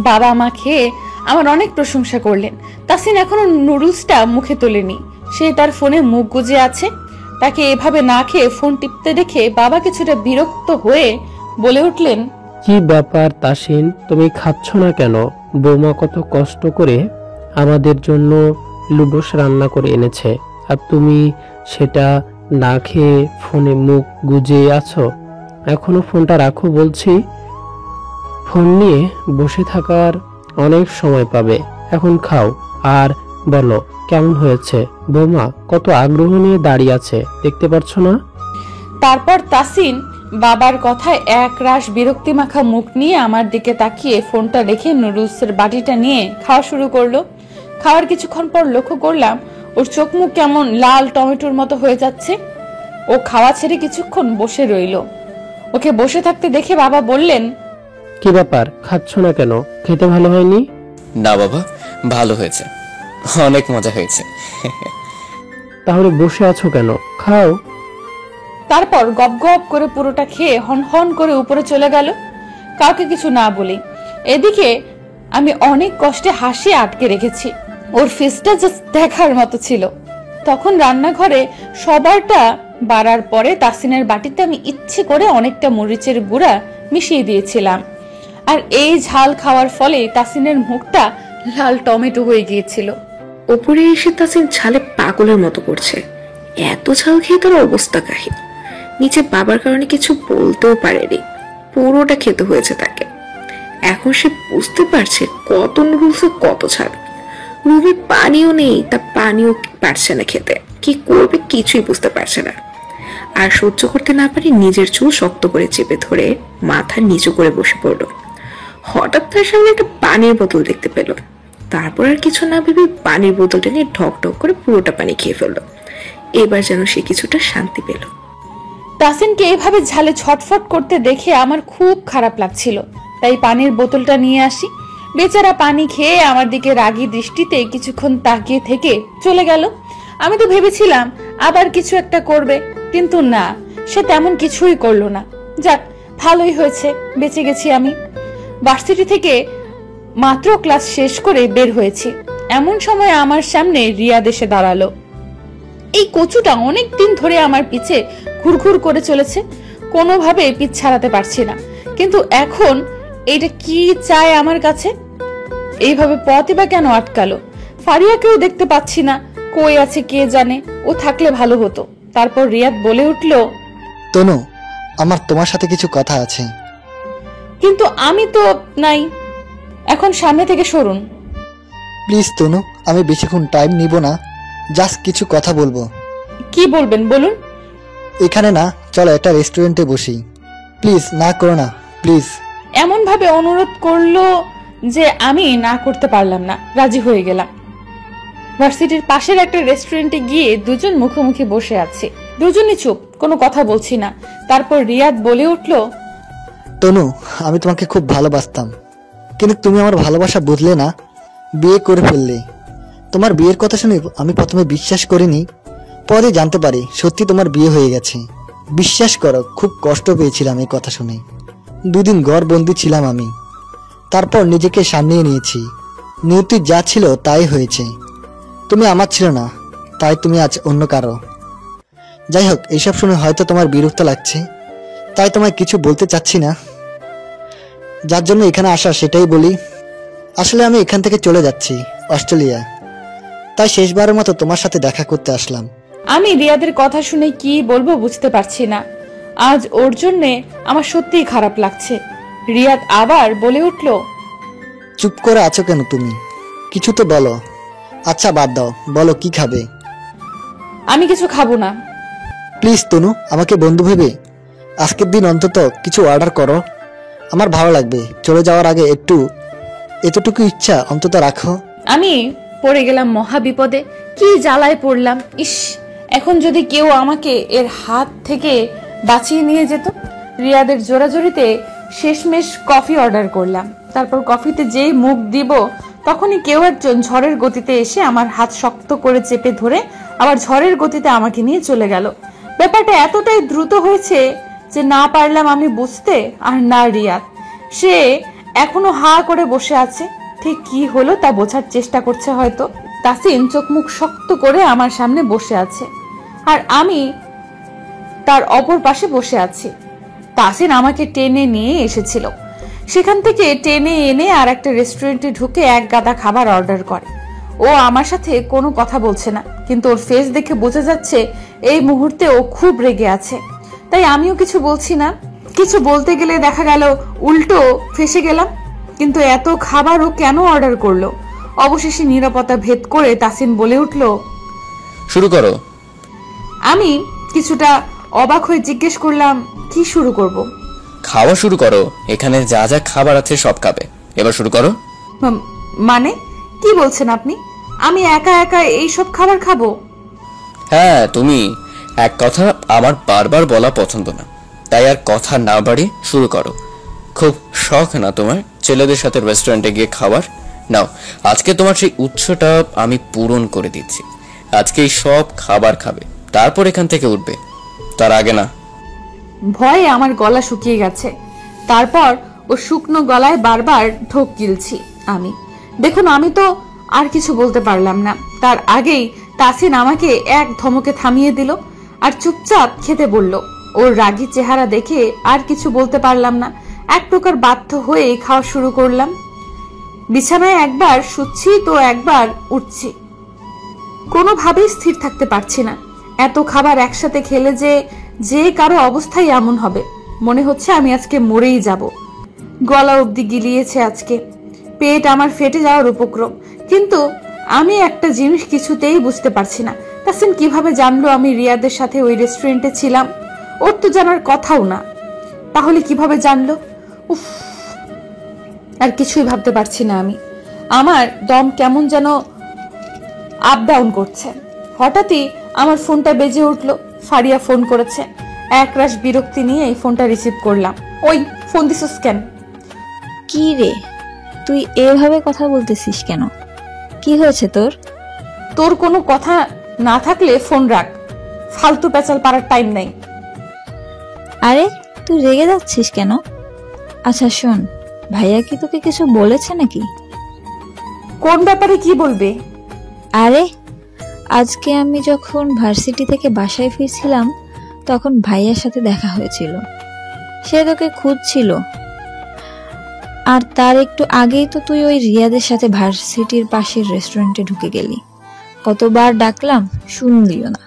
B: বাবা মা খেয়ে আমার অনেক প্রশংসা করলেন। তাসিন এখনো নুডলসটা মুখে তোলেনি। সে তার ফোনে মুখ গুজে আছে। তাকে এভাবে না খেয়ে ফোন টিপতে দেখে বাবা কিছুটা বিরক্ত হয়ে বলে উঠলেন,
J: কি ব্যাপার তাসিন, তুমি খাচ্ছ না কেন? বৌমা কত কষ্ট করে আমাদের জন্য লুডোস রান্না করে এনেছে, আর তুমি সেটা না খেয়ে ফোনে মুখ গুজে আছো। এখনো ফোনটা রাখো বলছি। ফোন নিয়ে বসে থাকার অনেক সময় পাবে, এখন খাও আর বলো কেমন হয়েছে। বৌমা কত আগ্রহ নিয়ে দাঁড়িয়ে আছে, দেখতে পাচ্ছ না?
B: তারপর তাসিন বাবার কথায় এক রাশ বিরক্তি মাখা মুখ নিয়ে আমার দিকে তাকিয়ে ফোনটা রেখে নুডলসের বাটিটা নিয়ে খাওয়া শুরু করলো। খাওয়ার কিছুক্ষণ পর লক্ষ্য করলাম ওর চোখ মুখ কেমন লাল টমেটোর মতো হয়ে যাচ্ছে। ও খাওয়া ছেড়ে কিছুক্ষণ বসে রইল। ওকে বসে থাকতে দেখে বাবা বললেন,
J: কি ব্যাপার, খাচ্ছ না কেন? খেতে ভালো হয়নি?
C: না বাবা, ভালো হয়েছে, অনেক মজা হয়েছে।
J: তাহলে বসে আছো কেন? খাও।
B: তারপর গপ গপ করে পুরোটা খেয়ে হন হন করে উপরে চলে গেল, কাউকে কিছু না বলে। এদিকে আমি অনেক কষ্টে হাসি আটকে রেখেছি। ওর ফেসটা জাস্ট দেখার মতো ছিল। তখন রান্নাঘরে সবারটা বাড়ার পরে তাসিনের বাটিতে আমি ইচ্ছে করে অনেকটা মরিচের গুঁড়া মিশিয়ে দিয়েছিলাম, আর এই ঝাল খাওয়ার ফলে তাসিনের মুখটা লাল টমেটো হয়ে গিয়েছিল।
E: ওপরে এসে তাসিন ঝালে পাগলের মতো করছে। এত ঝাল খেয়ে তার অবস্থা কাহিল। নিচে বাবার কারণে কিছু বলতেও পারেনি, পুরোটা খেতে হয়েছে তাকে। এখন সে বুঝতে পারছে কত নুডলসে কত ঝাল। রুমে পানিও নেই, তা পানিও পারছে না খেতে। কি করবে কিছুই বুঝতে পারছে না। আর সহ্য করতে না পারে নিজের চুল শক্ত করে চেপে ধরে মাথা নিচু করে বসে পড়লো। হঠাৎ তার সামনে একটা পানির বোতল দেখতে পেল। তারপর আর কিছু না ভেবে পানির বোতলটা নিয়ে ঢক ঢক করে পুরোটা পানি খেয়ে ফেললো। এবার যেন সে কিছুটা শান্তি পেল।
B: তাসিনকে এইভাবে ঝালে ছটফট করতে দেখে আমার খুব খারাপ লাগছিল, তাই পানির বোতলটা নিয়ে আসি। বেচারা পানি খেয়ে আমার দিকে রাগী দৃষ্টিতে কিছুক্ষণ তাকিয়ে থেকে চলে গেল। আমি তো ভেবেছিলাম আবার কিছু একটা করবে, কিন্তু না, সে তেমন কিছুই করলো না। যাক, ভালোই হয়েছে, বেঁচে গেছি আমি। ভার্সিটি থেকে মাত্র ক্লাস শেষ করে বের হয়েছি, এমন সময় আমার সামনে রিয়াদ এসে দাঁড়ালো। এই কচুটা অনেক দিন ধরে আমার পিছে ঘুরঘুর করে চলেছে, কোনোভাবে পিছ ছাড়াতে পারছি না। কিন্তু এখন এটা কি চায় আমার কাছে? এইভাবে পথই বা কেন আটকালো? ফারিয়াকেও দেখতে পাচ্ছি না, কই আছে কে জানে, ও থাকলে ভালো হতো। তারপর রিয়াদ বলে উঠল,
L: তনু, আমার তোমার সাথে কিছু কথা আছে।
B: কিন্তু আমি তো নাই, এখন সামনে থেকে সরুন।
L: প্লিজ তনু, আমি বেশিক্ষণ টাইম নিব না, জাস্ট কিছু কথা বলবো।
B: কি বলবেন বলুন।
L: এখানে না, চলো একটা রেস্টুরেন্টে বসি। প্লিজ না করো না, প্লিজ।
B: এমন ভাবে অনুরোধ করলো যে আমি না করতে পারলাম না, রাজি হয়ে গেলাম। ভার্সিটির পাশের একটা রেস্টুরেন্টে গিয়ে দুজন মুখোমুখি বসে আছি, দুজনই চুপ, কোনো কথা বলছি না। তারপর রিয়াদ বলে উঠল,
L: তনু, আমি তোমাকে খুব ভালোবাসতাম, কিন্তু তুমি আমার ভালোবাসা বুঝলে না, বিয়ে করে ফেললে। তোমার বিয়ের কথা শুনে আমি প্রথমে বিশ্বাস করিনি, পরে জানতে পারি সত্যি তোমার বিয়ে হয়ে গেছে। বিশ্বাস করো, খুব কষ্ট পেয়েছিলাম এই কথা শুনে। দুদিন ঘরবন্দি ছিলাম আমি, তারপর নিজেকে সামলিয়ে নিয়েছি। নিয়তি যা ছিল তাই হয়েছে। তুমি আমার ছিল না, তাই তুমি আজ অন্য কারো। যাই হোক, এইসব শুনে হয়তো তোমার বিরক্ত লাগছে, তাই তোমায় কিছু বলতে চাচ্ছি না। যার জন্য এখানে আসা সেটাই বলি। আসলে আমি এখান থেকে চলে যাচ্ছি অস্ট্রেলিয়া, তাই শেষবারের মতো তোমার সাথে দেখা করতে আসলাম।
B: আমি রিয়াদের কথা শুনে কি বলবো বুঝতে পারছি না। আজ ওর জন্যে আমার সত্যিই খারাপ লাগছে। রিয়াদ আবার বলে উঠল,
L: চুপ করে আছো কেন তুমি? কিছু তো বলো। আচ্ছা বাদ দাও, বলো কি খাবে?
B: আমি কিছু খাবো না।
L: প্লিজ তনু, আমাকে বন্ধু ভেবে আজকের দিন অন্তত কিছু অর্ডার করো, আমার ভালো লাগবে। চলে যাওয়ার আগে এতটুকু ইচ্ছা অন্তত রাখো।
B: আমি পড়ে গেলাম মহা বিপদে, কি জ্বালায় পড়লাম। ইস, এখন যদি কেউ আমাকে এর হাত থেকে বাঁচিয়ে নিয়ে যেত। রিয়াদের জোরাজোরিতে শেষমেশ কফি অর্ডার করলাম। তারপর কফিতে যেই মুখ দিব তখনই কেউ একজন ঝড়ের গতিতে এসে আমার হাত শক্ত করে চেপে ধরে আবার ঝড়ের গতিতে আমাকে নিয়ে চলে গেল। ব্যাপারটা এতটাই দ্রুত হয়েছে যে না পারলাম আমি বুঝতে, আর না রিয়াদ। সে এখনো হা করে বসে আছে, ঠিক কি হলো তা বোঝার চেষ্টা করছে হয়তো। তাসিন চোখ মুখ শক্ত করে আমার সামনে বসে আছে, আর আমি তার অপর পাশে বসে আছি। তাসিন আমাকে টেনে নিয়ে এসেছিল, সেখান থেকে টেনে এনে আর একটা রেস্টুরেন্টে ঢুকে এক গাদা খাবার অর্ডার করে। ও আমার সাথে কোনো কথা বলছে না, কিন্তু ওর ফেস দেখে বোঝা যাচ্ছে এই মুহূর্তে ও খুব রেগে আছে। তাই আমিও কিছু বলছি না। কিছু বলতে গেলে দেখা গেল উল্টো ফেসে গেলাম। কিন্তু এত খাবার ও কেন অর্ডার করলো? অবশেষে নিরাপত্তা ভেদ করে তাসিন বলে উঠল,
C: শুরু করো।
B: আমি কিছুটা অবাক হয়ে জিজ্ঞেস করলাম, কি শুরু করব?
C: খাওয়া শুরু করো, এখানে যা যা খাবার আছে সব খাবে, এবার শুরু করো।
B: মানে কি বলছেন আপনি? আমি একা একা এই সব খাবার খাবো?
C: হ্যাঁ তুমি। এক কথা আমার বারবার বলা পছন্দ না, তাই আর কথা না বাড়ি শুরু করো। খুব শখ না তোমার ছেলেদের সাথে রেস্টুরেন্টে গিয়ে খাবার? নাও, আজকে তোমার সেই উৎসটা আমি পূরণ করে দিচ্ছি। আজকে সব খাবার খাবে, তারপর এখান থেকে উঠবে, তার আগে না।
B: ভয়ে আমার গলা শুকিয়ে গেছে। তারপর ও শুকনো গলায় বারবার ঢোক গিলছি আমি। দেখুন, আমি তো আর কিছু বলতে পারলাম না। তার আগেই তাসিন আমাকে এক ধমকে থামিয়ে দিল আর চুপচাপ খেতে বলল। ওর রাগী চেহারা দেখে আর কিছু বলতে পারলাম না। এক প্রকার বাধ্য হয়ে খাওয়া শুরু করলাম। বিছানায় একবার শুচ্ছি তো একবার উঠছি, কোনোভাবেই স্থির থাকতে পারছি না। এত খাবার একসাথে খেলে যে কারো অবস্থাই এমন হবে, মনে হচ্ছে আমি আজকে মরেই যাব। গলা অবধি গিলিয়েছে আজকে, পেট আমার ফেটে যাওয়ার উপক্রম। কিন্তু আমি একটা জিনিস কিছুতেই বুঝতে পারছি না, তাসিন কিভাবে জানলো আমি রিয়াদের সাথে ওই রেস্টুরেন্টে ছিলাম? ওর তো জানার কথাও না, তাহলে কিভাবে জানলো? উফ, আর কিছুই ভাবতে পারছি না আমি। আমার দম কেমন যেন আপ ডাউন করছে। হঠাৎই আমার ফোনটা বেজে উঠলো। ফারিয়া ফোন করেছে। একরাশ বিরক্তি নিয়ে এই ফোনটা রিসিভ করলাম। ওই ফোন দিছিস কেন?
D: কি রে, তুই এভাবে কথা বলতেছিস কেন? কি হয়েছে তোর?
B: তোর কোনো কথা না থাকলে ফোন রাখ, ফালতু পেঁচাল পাড়ার টাইম নাই।
D: আরে তুই রেগে যাচ্ছিস কেন? আচ্ছা শোন, ভাইয়া কি তোকে কিছু বলেছে নাকি?
B: কোন ব্যাপারে কি বলবে?
D: আরে আজকে আমি যখন ভার্সিটি থেকে বাসায় ফিরছিলাম তখন ভাইয়ার সাথে দেখা হয়েছিল। সে তোকে খুঁজছিল। আর তার একটু আগেই তো তুই ওই রিয়াদের সাথে ভার্সিটির পাশের রেস্টুরেন্টে ঢুকে গেলি। কতবার ডাকলাম, শুনলিও না।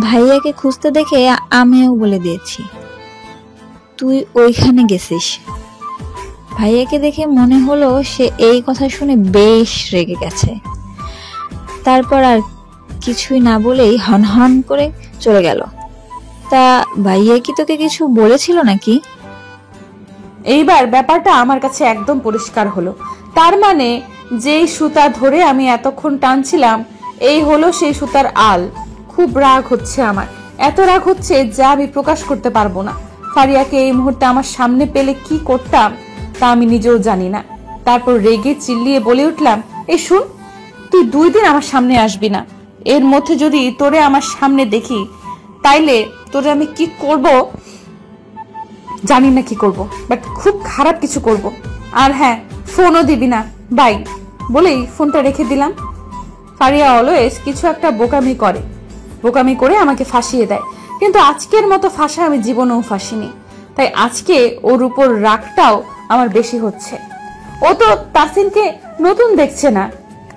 D: ভাইয়াকে খুঁজতে দেখে আমিও বলে দিয়েছি তুই ওইখানে গেছিস। ভাইয়াকে দেখে মনে হলো সে এই কথা শুনে বেশ রেগে গেছে। তারপর আর কিছুই না বলেই হনহন করে চলে গেল। তা ভাইয়া কি তোকে কিছু বলেছিল নাকি?
B: এইবার ব্যাপারটা আমার কাছে একদম পরিষ্কার হলো। তার মানে যেই সুতা ধরে আমি এতক্ষণ টানছিলাম, এই হলো সেই সুতার আল। খুব রাগ হচ্ছে আমার, এত রাগ হচ্ছে যা আমি প্রকাশ করতে পারবো না। ফারিয়াকে এই মুহূর্তে আমার সামনে পেলে কি করতাম তা আমি নিজেও জানি না। তারপর রেগে চিল্লিয়ে বলে উঠলাম, এই শুন, তুই 2 দিন আমার সামনে আসবি না। এর মধ্যে যদি তোরে আমার সামনে দেখি, তাইলে তোরে আমি কি করব জানি না, কি করব, বাট খুব খারাপ কিছু করব। আর হ্যাঁ, ফোনও দিবি না, বাই বলেই ফোনটা রেখে দিলাম। ফারিয়া অলওয়েজ কিছু একটা বোকামি করে আমাকে ফাঁসিয়ে দেয়, কিন্তু আজকের মতো ফাঁসা আমি জীবনেও ফাঁসিনি। তাই আজকে ওর উপর রাগটাও আমার বেশি হচ্ছে। ও তো তাসিনকে নতুন দেখছে না।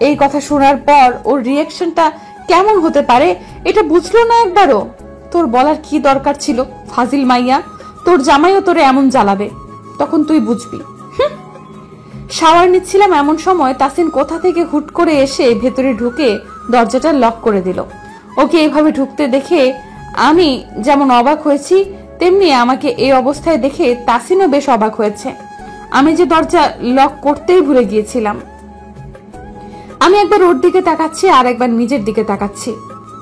B: এই কথা শোনার পর ওর রিয়াকশনটা কেমন হতে পারে এটা বুঝলো না একবারও। তোর বলার কি দরকার ছিল ফাজিল মাইয়া? তোর জামাইও তোরে এমন জ্বালাবে, তখন তুই বুঝবি। শাওয়ার নিচ্ছিলাম এমন সময় তাসিন কোথা থেকে হুট করে এসে ভেতরে ঢুকে দরজাটা লক করে দিল। ওকে এইভাবে ঢুকতে দেখে আমি যেমন অবাক হয়েছি, তেমনি আমাকে এই অবস্থায় দেখে তাসিনও বেশ অবাক হয়েছে। আমি যে দরজা লক করতেই ভুলে গিয়েছিলাম। আমি একবার ওর দিকে তাকাচ্ছি আর একবার নিজের দিকে তাকাচ্ছি।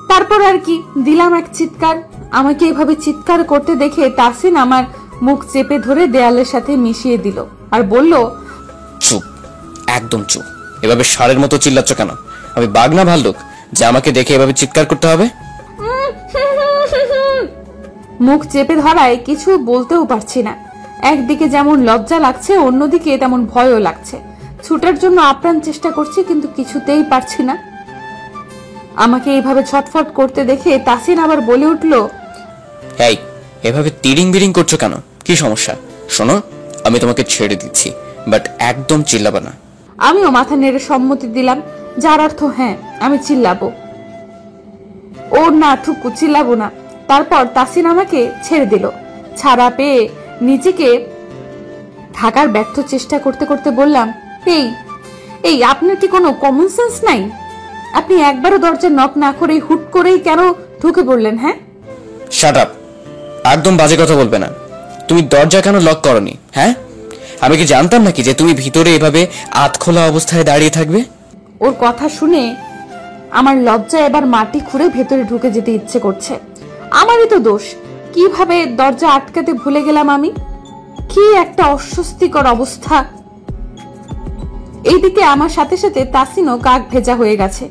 B: তারপর আর কি, দিলাম এক চিৎকার। আমাকে এভাবে চিৎকার করতে দেখে তাসিন আমার মুখ চেপে ধরে দেয়ালের সাথে মিশিয়ে দিল আর বলল,
C: চুপ, একদম চুপ। এভাবে ষাঁড়ের মতো চিল্লাচ্ছ কেন? আমি বাঘ না ভাল্লুক যে আমাকে দেখে এভাবে চিৎকার করতে হবে?
B: মুখ চেপে ধরায় কিছু বলতেও পারছি না। একদিকে যেমন লজ্জা লাগছে, অন্যদিকে তেমন ভয়ও লাগছে। ছুটার জন্য আপ্রাণ চেষ্টা করছি, কিন্তু কিছুতেই পারছি না। আমাকে এইভাবে ছটফট করতে দেখে তাসিন আবার বলে উঠল,
C: এই এভাবে তিরিং বিরিং করছো কেন? কি সমস্যা? শোনো, আমি তোমাকে ছেড়ে দিচ্ছি, বাট একদম চিল্লাবে না।
B: আমিও মাথা নেড়ে সম্মতি দিলাম। যার অর্থ হ্যাঁ আমি চিল্লাবো। ও না ঠুকু, চিল্লাবো না। তারপর তাসিন আমাকে ছেড়ে দিল। ছাড়া পেয়ে নিজেকে ঢাকার ব্যর্থ চেষ্টা করতে করতে বললাম, এই এই আপনার কি কোনো কমন সেন্স নাই? আপনি একবারও দরজা নক না করেই হুট করেই কেন ঢুকে পড়লেন? হ্যাঁ,
C: শাট আপ, একদম বাজে কথা বলবে না। তুমি দরজা কেন লক করনি? হ্যাঁ, আমি কি জানতাম নাকি যে তুমি ভিতরে এভাবে আধ খোলা অবস্থায় দাঁড়িয়ে থাকবে?
B: ওর কথা শুনে আমার লজ্জায় এবার মাটি খুঁড়ে ভেতরে ঢুকে যেতে ইচ্ছে করছে। আমারই তো দোষ, কিভাবে দরজা আটকাতে ভুলে গেলাম আমি। কি একটা অস্বস্তিকর অবস্থা। এইদিকে আমার সাথে সাথে তাসিনও কাক ভেজা হয়ে গেছে,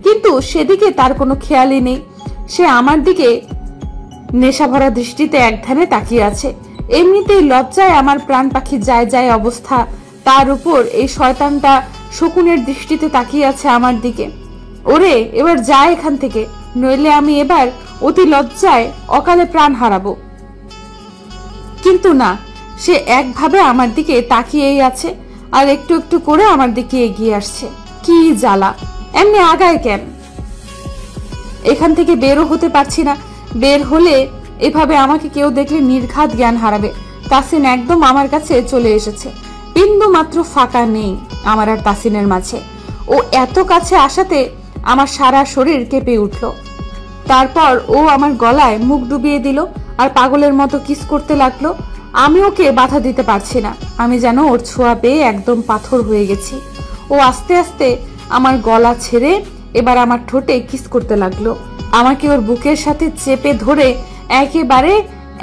B: কিন্তু সেদিকে তার কোনো খেয়ালই নেই। সে আমার দিকে নেশা ভরা দৃষ্টিতে একধানে তাকিয়ে আছে। এমনিতেই লজ্জায় আমার প্রাণ পাখি যায় যায় অবস্থা, তার উপর এই শয়তানটা শকুনের দৃষ্টিতে তাকিয়ে আছে আমার দিকে। ওরে এবার যা এখান থেকে, নইলে আমি এবার অতি লজ্জায় অকালে প্রাণ হারাবো। কিন্তু না, সে একভাবে আমার দিকে তাকিয়েই আছে আর একটু একটু করে আমার দিকে এগিয়ে আসছে। কি জ্বালা, এমনি আগায় কেন? এখান থেকে বেরও হতে পারছি না। বের হলে এভাবে আমাকে কেউ দেখলে নির্ঘাত জ্ঞান হারাবে। তাসিন একদম আমার কাছে চলে এসেছে, বিন্দু মাত্র ফাঁকা নেই আমার আর তাসিনের মাঝে। ও এত কাছে আসাতে আমার সারা শরীর কেঁপে উঠল। তারপর ও আমার গলায় মুখ ডুবিয়ে দিল আর পাগলের মতো কিস করতে লাগলো। আমি ওকে বাধা দিতে পারছি না, আমি যেন ওর ছোঁয়া পেয়ে একদম পাথর হয়ে গেছি। ও আস্তে আস্তে আমার গলা ছেড়ে এবার আমার ঠোঁটে কিস করতে লাগলো। আমাকে ওর বুকের সাথে চেপে ধরে একেবারে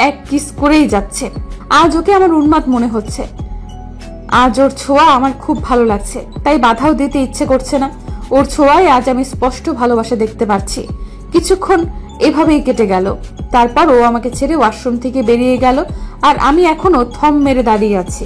B: এক কিস করেই যাচ্ছে। আজ ওকে আমার উন্মাদ মনে হচ্ছে। আজ ওর ছোঁয়া আমার খুব ভালো লাগছে, তাই বাধাও দিতে ইচ্ছে করছে না। ওর ছোঁয়ায় আজ আমি স্পষ্ট ভালোবাসা দেখতে পাচ্ছি। কিছুক্ষণ এভাবেই কেটে গেল। তারপর ও আমাকে ছেড়ে ওয়াশরুম থেকে বেরিয়ে গেল আর আমি এখনো থম মেরে দাঁড়িয়ে আছি।